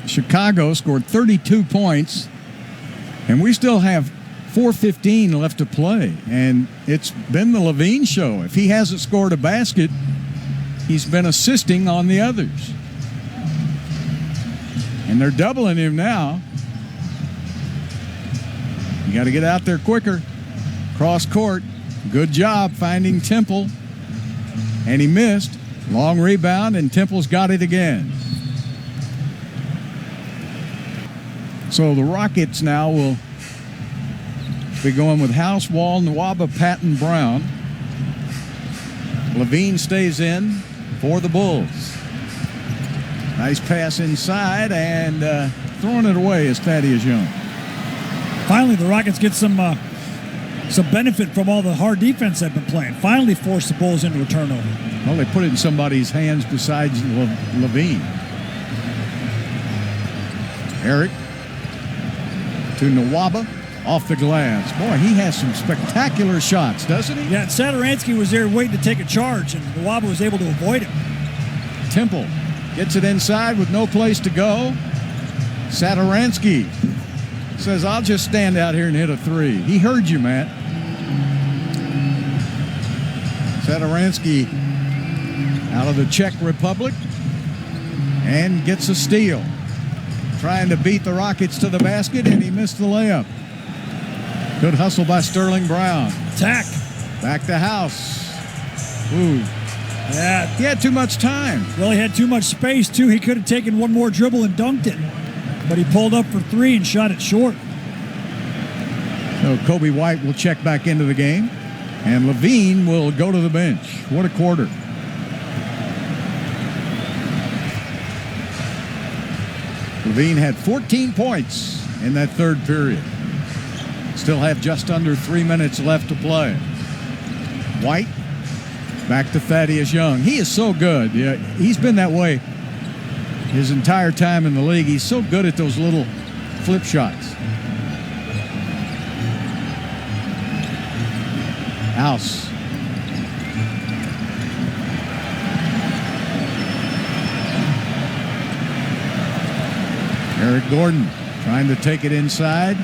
Chicago scored 32 points, and we still have 4:15 left to play. And it's been the LaVine show. If he hasn't scored a basket, he's been assisting on the others. And they're doubling him now. You got to get out there quicker. Cross court. Good job finding Temple. And he missed. Long rebound, and Temple's got it again. So the Rockets now will be going with House, Wall, Nwaba, Patton, Brown. LaVine stays in for the Bulls. Nice pass inside, and throwing it away is Thaddeus Young. Finally, the Rockets get some benefit from all the hard defense they've been playing. Finally forced the Bulls into a turnover. Well, they put it in somebody's hands besides LaVine. Eric to Nwaba, off the glass. Boy, he has some spectacular shots, doesn't he? Yeah, and Satoransky was there waiting to take a charge, and Nwaba was able to avoid him. Temple gets it inside with no place to go. Satoransky says, I'll just stand out here and hit a three. He heard you, Matt. Satoransky out of the Czech Republic and gets a steal. Trying to beat the Rockets to the basket, and he missed the layup. Good hustle by Sterling Brown. Attack. Back to House. Ooh. Yeah. He had too much time. Well, he had too much space, too. He could have taken one more dribble and dunked it. But he pulled up for three and shot it short. So Kobe White will check back into the game. And LaVine will go to the bench. What a quarter. LaVine had 14 points in that third period. Still have just under 3 minutes left to play. White back to Thaddeus Young. He is so good. Yeah, he's been that way his entire time in the league. He's so good at those little flip shots. House. Eric Gordon trying to take it inside,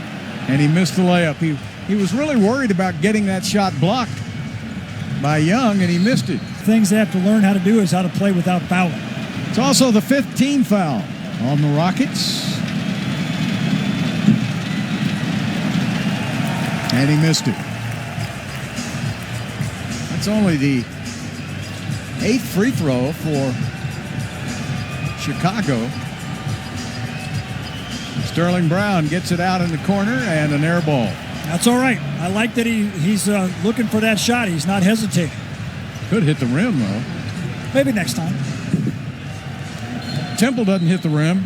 and he missed the layup. He was really worried about getting that shot blocked by Young, and he missed it. Things they have to learn how to do is how to play without fouling. It's also the 15th team foul on the Rockets. And he missed it. That's only the 8th free throw for Chicago. Sterling Brown gets it out in the corner, and an air ball. That's all right. I like that he's looking for that shot. He's not hesitating. Could hit the rim, though. Maybe next time. Temple doesn't hit the rim.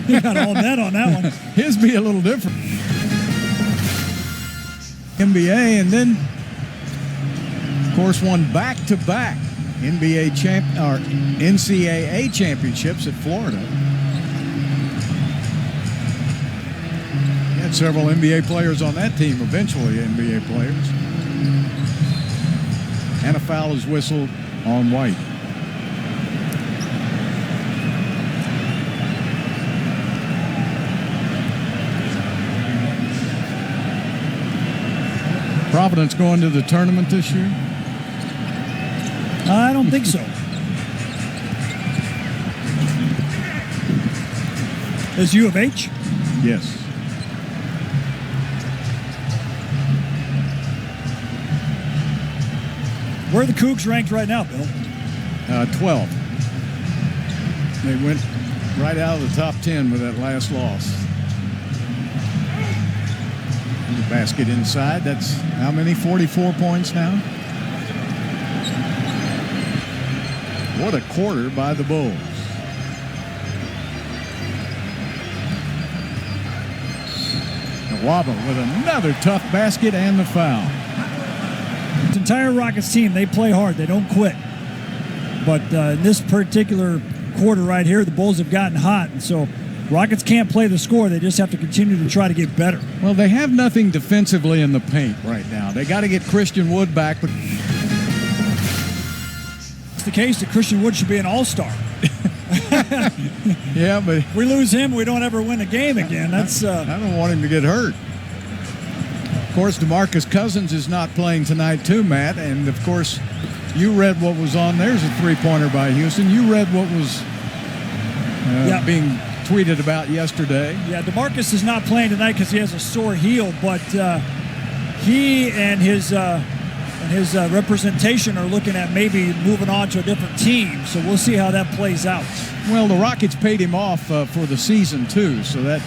He got all net on that one. His be a little different. NBA, and then, of course, won back-to-back NCAA championships at Florida. He had several NBA players on that team, eventually NBA players. And a foul is whistled on White. Providence going to the tournament this year? I don't think so. Is U of H? Yes. Where are the Cougs ranked right now, Bill? 12. They went right out of the top 10 with that last loss. The basket inside. That's how many? 44 points now? What a quarter by the Bulls. Waba with another tough basket and the foul. This entire Rockets team, they play hard. They don't quit. But in this particular quarter right here, the Bulls have gotten hot. And so Rockets can't play the score. They just have to continue to try to get better. Well, they have nothing defensively in the paint right now. They got to get Christian Wood back. But it's the case that Christian Wood should be an all-star. Yeah, but if we lose him, we don't ever win a game again. That's I don't want him to get hurt. Of course, DeMarcus Cousins is not playing tonight too, Matt. And, of course, you read what was on. There's a three-pointer by Houston. You read what was being tweeted about yesterday. Yeah, DeMarcus is not playing tonight because he has a sore heel, but he and his representation are looking at maybe moving on to a different team. So we'll see how that plays out. Well, the Rockets paid him off for the season, too, so that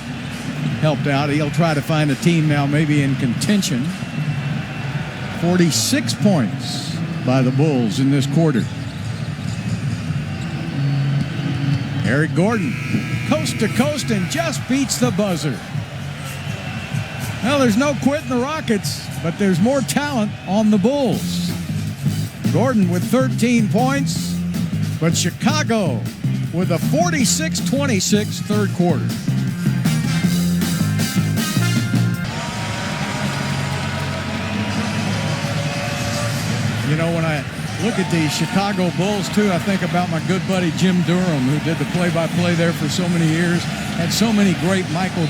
helped out. He'll try to find a team now maybe in contention. 46 points by the Bulls in this quarter. Eric Gordon, coast to coast, and just beats the buzzer. Well, there's no quitting the Rockets, but there's more talent on the Bulls. Gordon with 13 points, but Chicago with a 46-26 third quarter. You know, when I look at the Chicago Bulls, too, I think about my good buddy Jim Durham, who did the play-by-play there for so many years, had so many great Michael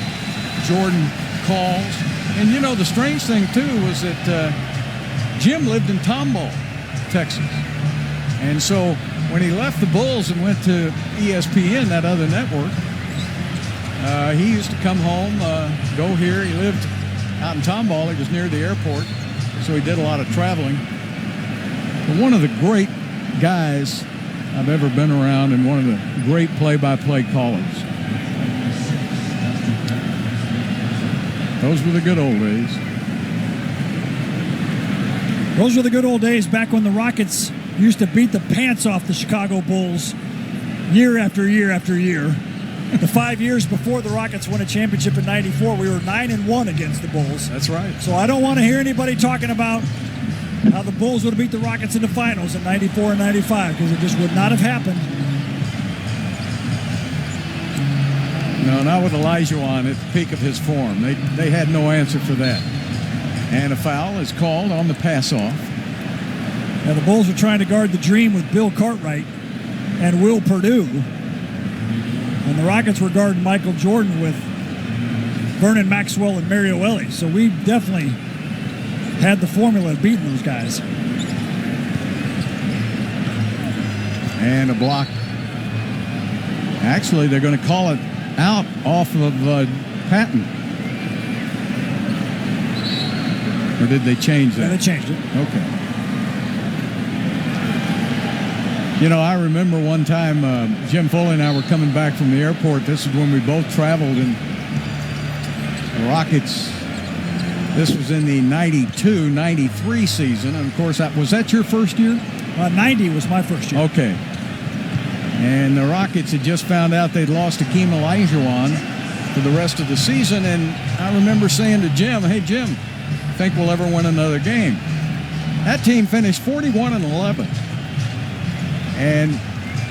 Jordan calls. And, you know, the strange thing, too, was that Jim lived in Tomball, Texas. And so when he left the Bulls and went to ESPN, that other network, he used to come home, go here. He lived out in Tomball. He was near the airport, so he did a lot of traveling. But one of the great guys I've ever been around and one of the great play-by-play callers. Those were the good old days. Those were the good old days back when the Rockets used to beat the pants off the Chicago Bulls year after year after year. The 5 years before the Rockets won a championship in '94, we were 9-1 against the Bulls. That's right. So I don't want to hear anybody talking about how the Bulls would have beat the Rockets in the finals in '94 and '95, because it just would not have happened. No, not with Olajuwon at the peak of his form. They had no answer for that. And a foul is called on the pass-off. Now, the Bulls were trying to guard the dream with Bill Cartwright and Will Perdue. And the Rockets were guarding Michael Jordan with Vernon Maxwell and Mario Elie. So we definitely had the formula of beating those guys. And a block. Actually, they're going to call it out off of Patton. Or did they change that? Yeah, they changed it. Okay. You know, I remember one time Jim Foley and I were coming back from the airport. This is when we both traveled, and the Rockets, this was in the 92-93 season. And, of course, was that your first year? 90 was my first year. Okay. And the Rockets had just found out they'd lost Hakeem Olajuwon for the rest of the season. And I remember saying to Jim, hey, Jim, I think we'll ever win another game. That team finished 41-11. And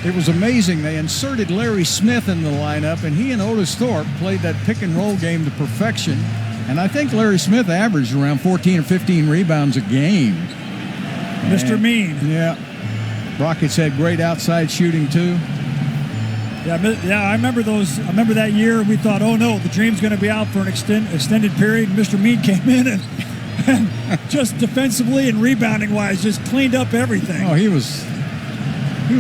it was amazing. They inserted Larry Smith in the lineup, and he and Otis Thorpe played that pick and roll game to perfection. And I think Larry Smith averaged around 14 or 15 rebounds a game. Mr. Mean. Yeah. Rockets had great outside shooting, too. Yeah, I remember those. I remember that year we thought, oh no, the Dream's going to be out for an extended period. And Mr. Mean came in and just defensively and rebounding wise, just cleaned up everything. Oh, he was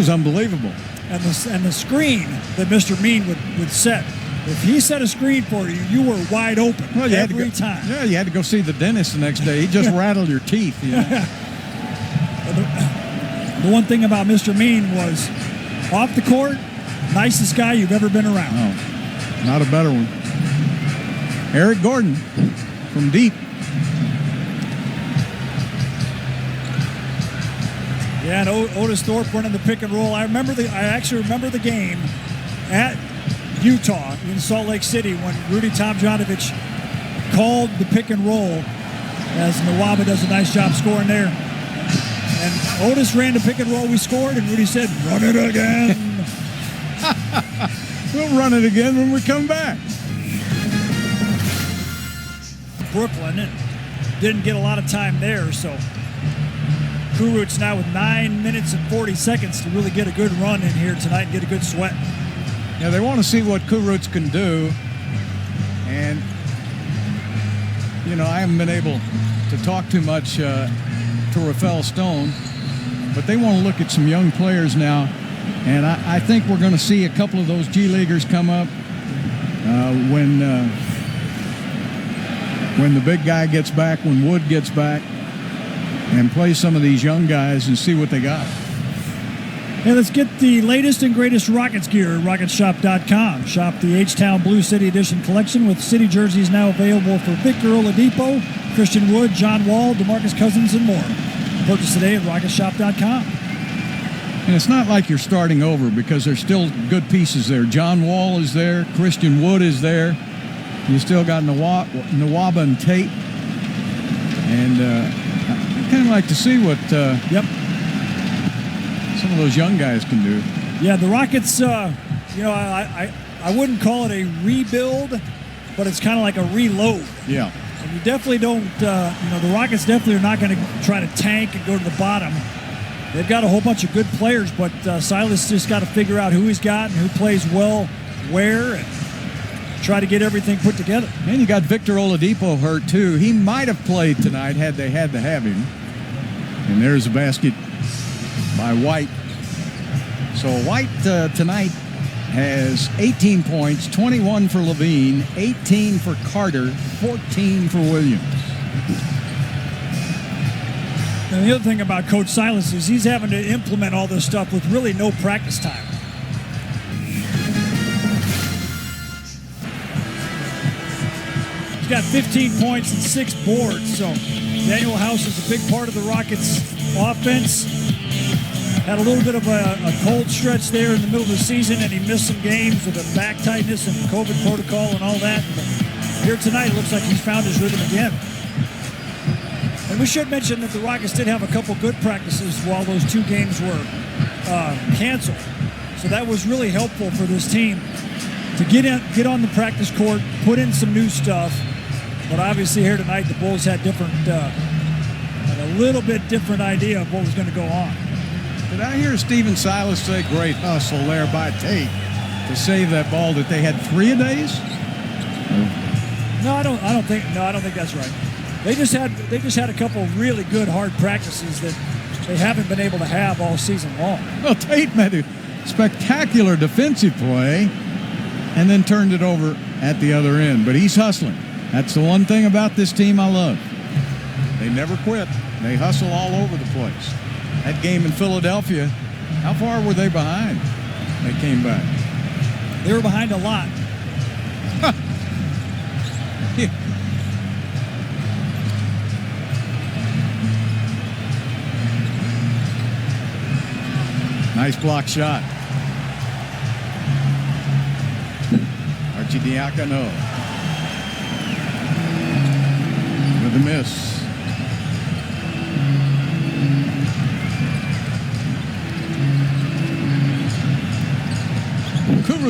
unbelievable. And the screen that Mr. Mean would set. If he set a screen for you, you were wide open every time. Yeah, you had to go see the dentist the next day. He just rattled your teeth. You know? The one thing about Mr. Mean was off the court, nicest guy you've ever been around. Oh, not a better one. Eric Gordon from deep. Yeah, and Otis Thorpe running the pick and roll. I actually remember the game at Utah in Salt Lake City when Rudy Tomjanovich called the pick and roll as Nwaba does a nice job scoring there. And Otis ran the pick and roll, we scored, and Rudy said, run it again. We'll run it again when we come back. Brooklyn and didn't get a lot of time there, so Kurucs now with 9 minutes and 40 seconds to really get a good run in here tonight and get a good sweat. Yeah, they want to see what Kurucs can do. And, you know, I haven't been able to talk too much to Rafael Stone, but they want to look at some young players now. And I think we're going to see a couple of those G Leaguers come up when the big guy gets back, when Wood gets back, and play some of these young guys and see what they got. Hey, let's get the latest and greatest Rockets gear at RocketShop.com. Shop the H-Town Blue City Edition collection with city jerseys now available for Victor Oladipo, Christian Wood, John Wall, DeMarcus Cousins, and more. Purchase today at RocketShop.com. And it's not like you're starting over because there's still good pieces there. John Wall is there. Christian Wood is there. You still got Nwaba and Tate. And I kind of like to see what some of those young guys can do. Yeah, the Rockets, I wouldn't call it a rebuild, but it's kind of like a reload. Yeah. And you definitely don't, the Rockets definitely are not going to try to tank and go to the bottom. They've got a whole bunch of good players, but Silas just got to figure out who he's got and who plays well where and try to get everything put together. And you got Victor Oladipo hurt, too. He might have played tonight had they had to have him. And there's a basket by White. So White tonight has 18 points, 21 for LaVine, 18 for Carter, 14 for Williams. And the other thing about Coach Silas is he's having to implement all this stuff with really no practice time. He's got 15 points and 6 boards, so Daniel House is a big part of the Rockets' offense. Had a little bit of a cold stretch there in the middle of the season, and he missed some games with a back tightness and COVID protocol and all that. But here tonight, it looks like he's found his rhythm again. And we should mention that the Rockets did have a couple good practices while those 2 games were canceled. So that was really helpful for this team to get on the practice court, put in some new stuff. But obviously here tonight, the Bulls had a little bit different idea of what was going to go on. Did I hear Stephen Silas say great hustle there by Tate to save that ball that they had 3-a-days? No, I don't think that's right. They just had a couple of really good hard practices that they haven't been able to have all season long. Well, Tate made a spectacular defensive play and then turned it over at the other end. But he's hustling. That's the one thing about this team I love. They never quit. They hustle all over the place. That game in Philadelphia, how far were they behind? They came back. They were behind a lot. Yeah. Nice block shot. Arcidiacono with a miss.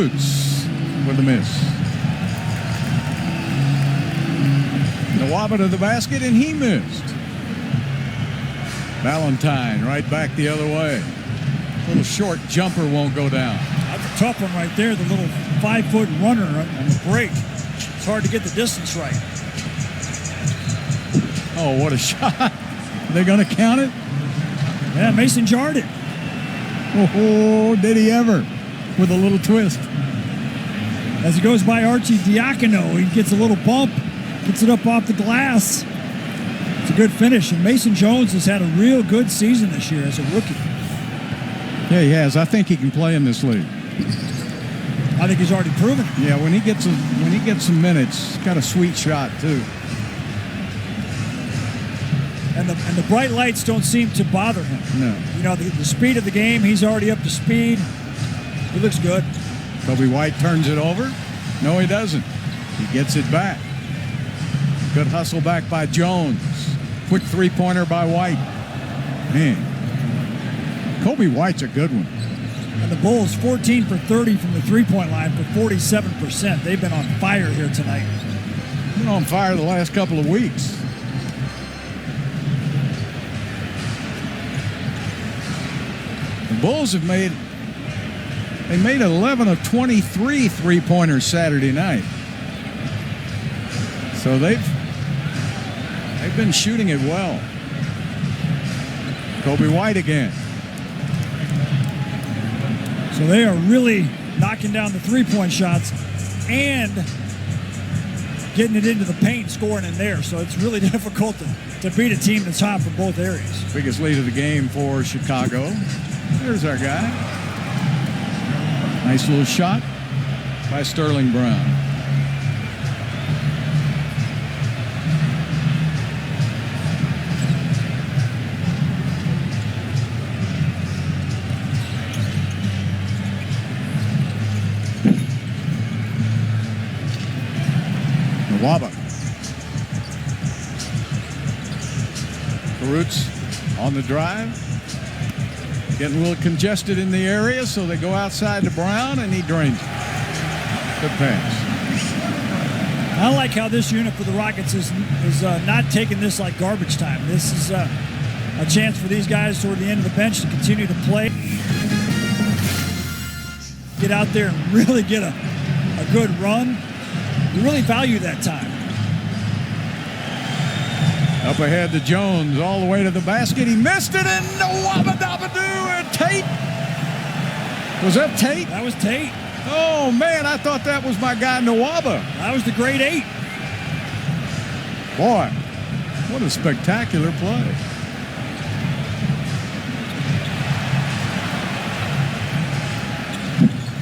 Roots with the miss. Nawaba to the basket, and he missed. Valentine right back the other way. Little short jumper won't go down. That's a tough one right there. The little 5-foot runner on the break. It's hard to get the distance right. Oh, what a shot. Are they going to count it? Yeah, Mason jarred it. Oh, did he ever? With a little twist. As it goes by Archie Diacono, he gets a little bump, gets it up off the glass. It's a good finish. And Mason Jones has had a real good season this year as a rookie. Yeah, he has. I think he can play in this league. I think he's already proven it. Yeah, when he gets some minutes, he's got a sweet shot too. And the bright lights don't seem to bother him. No. You know, the speed of the game, he's already up to speed. He looks good. Kobe White turns it over. No, he doesn't. He gets it back. Good hustle back by Jones. Quick three-pointer by White. Man, Kobe White's a good one. And the Bulls 14 for 30 from the three-point line for 47%. They've been on fire here tonight. Been on fire the last couple of weeks. The Bulls have made 11 of 23 three-pointers Saturday night. So they've been shooting it well. Kobe White again. So they are really knocking down the three-point shots and getting it into the paint, scoring in there. So it's really difficult to beat a team that's hot from both areas. Biggest lead of the game for Chicago. There's our guy. Nice little shot by Sterling Brown. Nawaba. Roots on the drive. Getting a little congested in the area, so they go outside to Brown, and he drains it. Good pass. I like how this unit for the Rockets is not taking this like garbage time. This is a chance for these guys toward the end of the bench to continue to play. Get out there and really get a good run. You really value that time. Up ahead to Jones, all the way to the basket. He missed it, and Nawaba-Dabadoo and Tate. Was that Tate? That was Tate. Oh, man, I thought that was my guy Nawaba. That was the grade 8. Boy, what a spectacular play.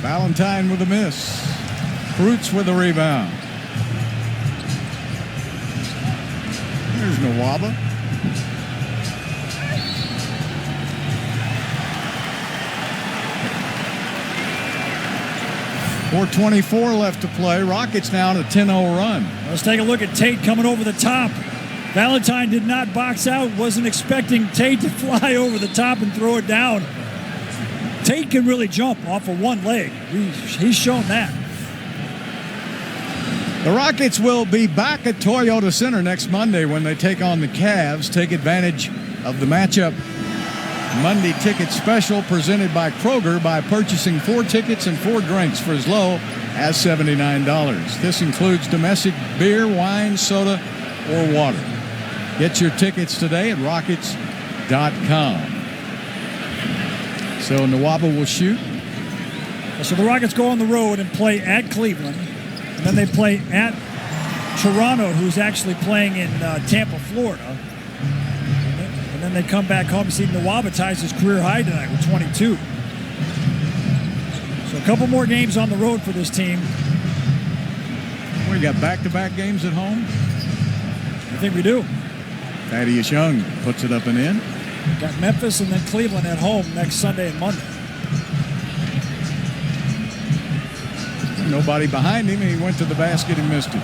Valentine with a miss. Roots with a rebound. There's Nawaba. .424 left to play. Rockets now on a 10-0 run. Let's take a look at Tate coming over the top. Valentine did not box out. Wasn't expecting Tate to fly over the top and throw it down. Tate can really jump off of one leg. He's shown that. The Rockets will be back at Toyota Center next Monday when they take on the Cavs. Take advantage of the matchup Monday ticket special presented by Kroger by purchasing 4 tickets and 4 drinks for as low as $79. This includes domestic beer, wine, soda, or water. Get your tickets today at Rockets.com. So Nawaba will shoot. So the Rockets go on the road and play at Cleveland. And then they play at Toronto, who's actually playing in Tampa, Florida. And then they come back home. You see Nawaba ties his career high tonight with 22. So a couple more games on the road for this team. We got back-to-back games at home? I think we do. Thaddeus Young puts it up and in. Got Memphis and then Cleveland at home next Sunday and Monday. Nobody behind him, and he went to the basket and missed it.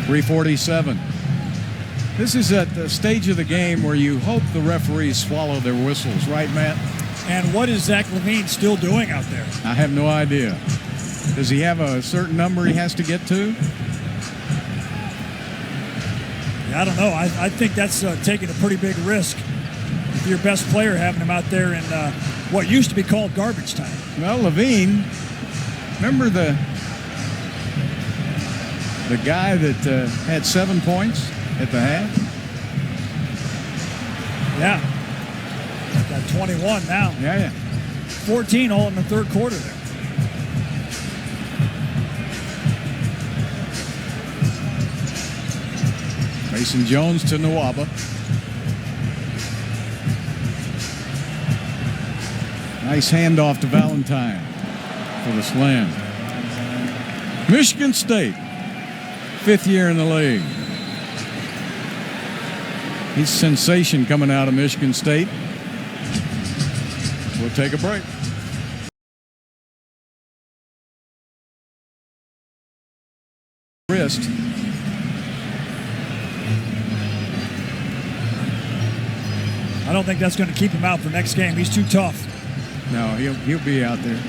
.347. This is at the stage of the game where you hope the referees swallow their whistles, right, Matt? And what is Zach LaVine still doing out there? I have no idea. Does he have a certain number he has to get to? I don't know. I think that's taking a pretty big risk with your best player having him out there in what used to be called garbage time. Well, LaVine, remember the guy that had 7 points at the half? Yeah. Got 21 now. Yeah. 14 all in the third quarter there. Mason Jones to Nwaba. Nice handoff to Valentine for the slam. Michigan State, 5th year in the league. He's sensation coming out of Michigan State. We'll take a break. Wrist. I don't think that's going to keep him out for next game. He's too tough. No, he'll be out there.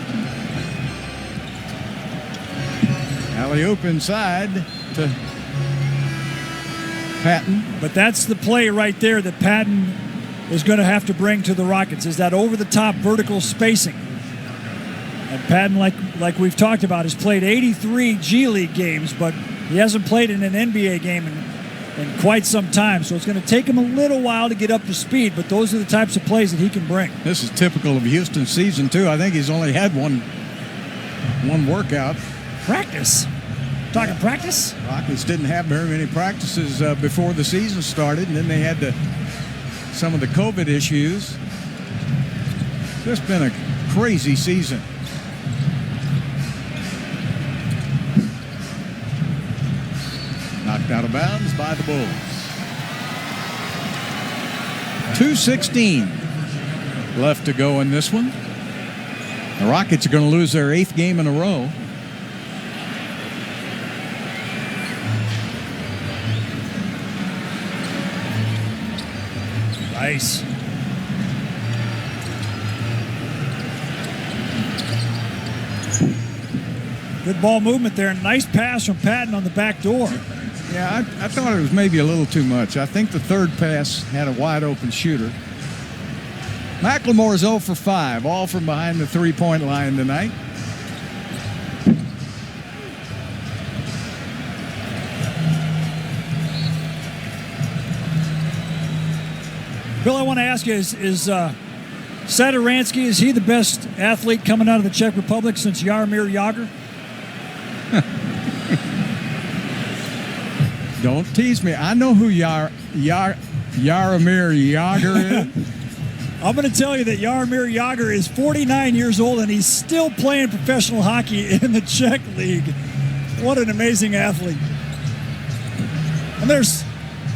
Alley-oop inside to Patton. But that's the play right there that Patton is going to have to bring to the Rockets, is that over-the-top vertical spacing. And Patton, like we've talked about, has played 83 G League games, but he hasn't played in an NBA game in quite some time. So it's going to take him a little while to get up to speed, but those are the types of plays that he can bring. This is typical of Houston's season, too. I think he's only had one workout. Practice. Talking practice? Rockets didn't have very many practices before the season started, and then they had some of the COVID issues. It's been a crazy season. Knocked out of bounds by the Bulls. 2:16 left to go in this one. The Rockets are going to lose their 8th game in a row. Nice. Good ball movement there. Nice pass from Patton on the back door. Yeah, I thought it was maybe a little too much. I think the third pass had a wide open shooter. McLemore's 0 for 5, all from behind the three-point line tonight. Bill, I want to ask you, is Sadaransky, is he the best athlete coming out of the Czech Republic since Jaromir Jagr? Don't tease me. I know who Jaromir Jagr is. I'm going to tell you that Jaromir Jagr is 49 years old and he's still playing professional hockey in the Czech League. What an amazing athlete. And there's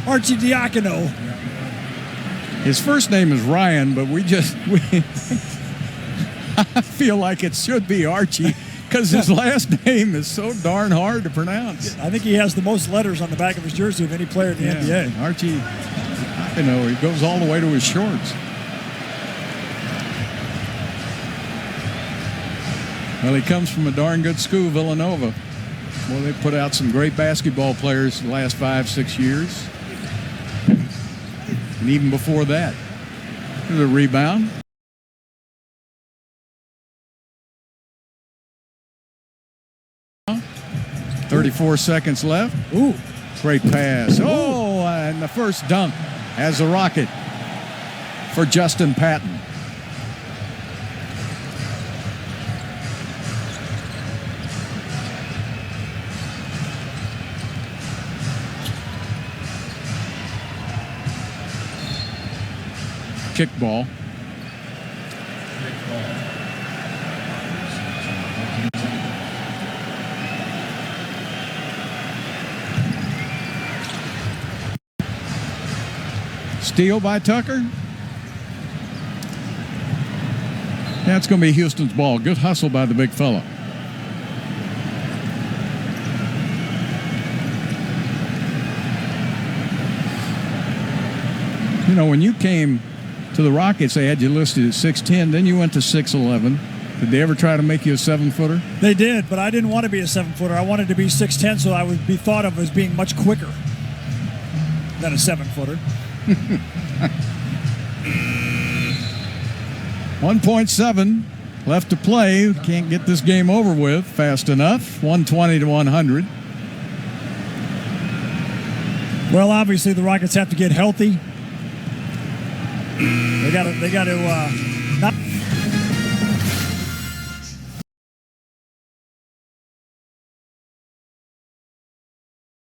Archie Diacono. His first name is Ryan, but I feel like it should be Archie because his last name is so darn hard to pronounce. I think he has the most letters on the back of his jersey of any player in the NBA. Archie, he goes all the way to his shorts. Well, he comes from a darn good school, Villanova. Well, they put out some great basketball players the last 5-6 years. And even before that. There's a rebound. .34 seconds left. Ooh. Great pass. Oh, and the first dunk as a Rocket for Justin Patton. Kickball. Steal by Tucker. That's going to be Houston's ball. Good hustle by the big fella. You know, when you came to the Rockets, they had you listed at 6'10", then you went to 6'11". Did they ever try to make you a 7-footer? They did, but I didn't want to be a 7-footer. I wanted to be 6'10", so I would be thought of as being much quicker than a 7-footer. 1.7 left to play. Can't get this game over with fast enough. 120-100. Well, obviously the Rockets have to get healthy. They got to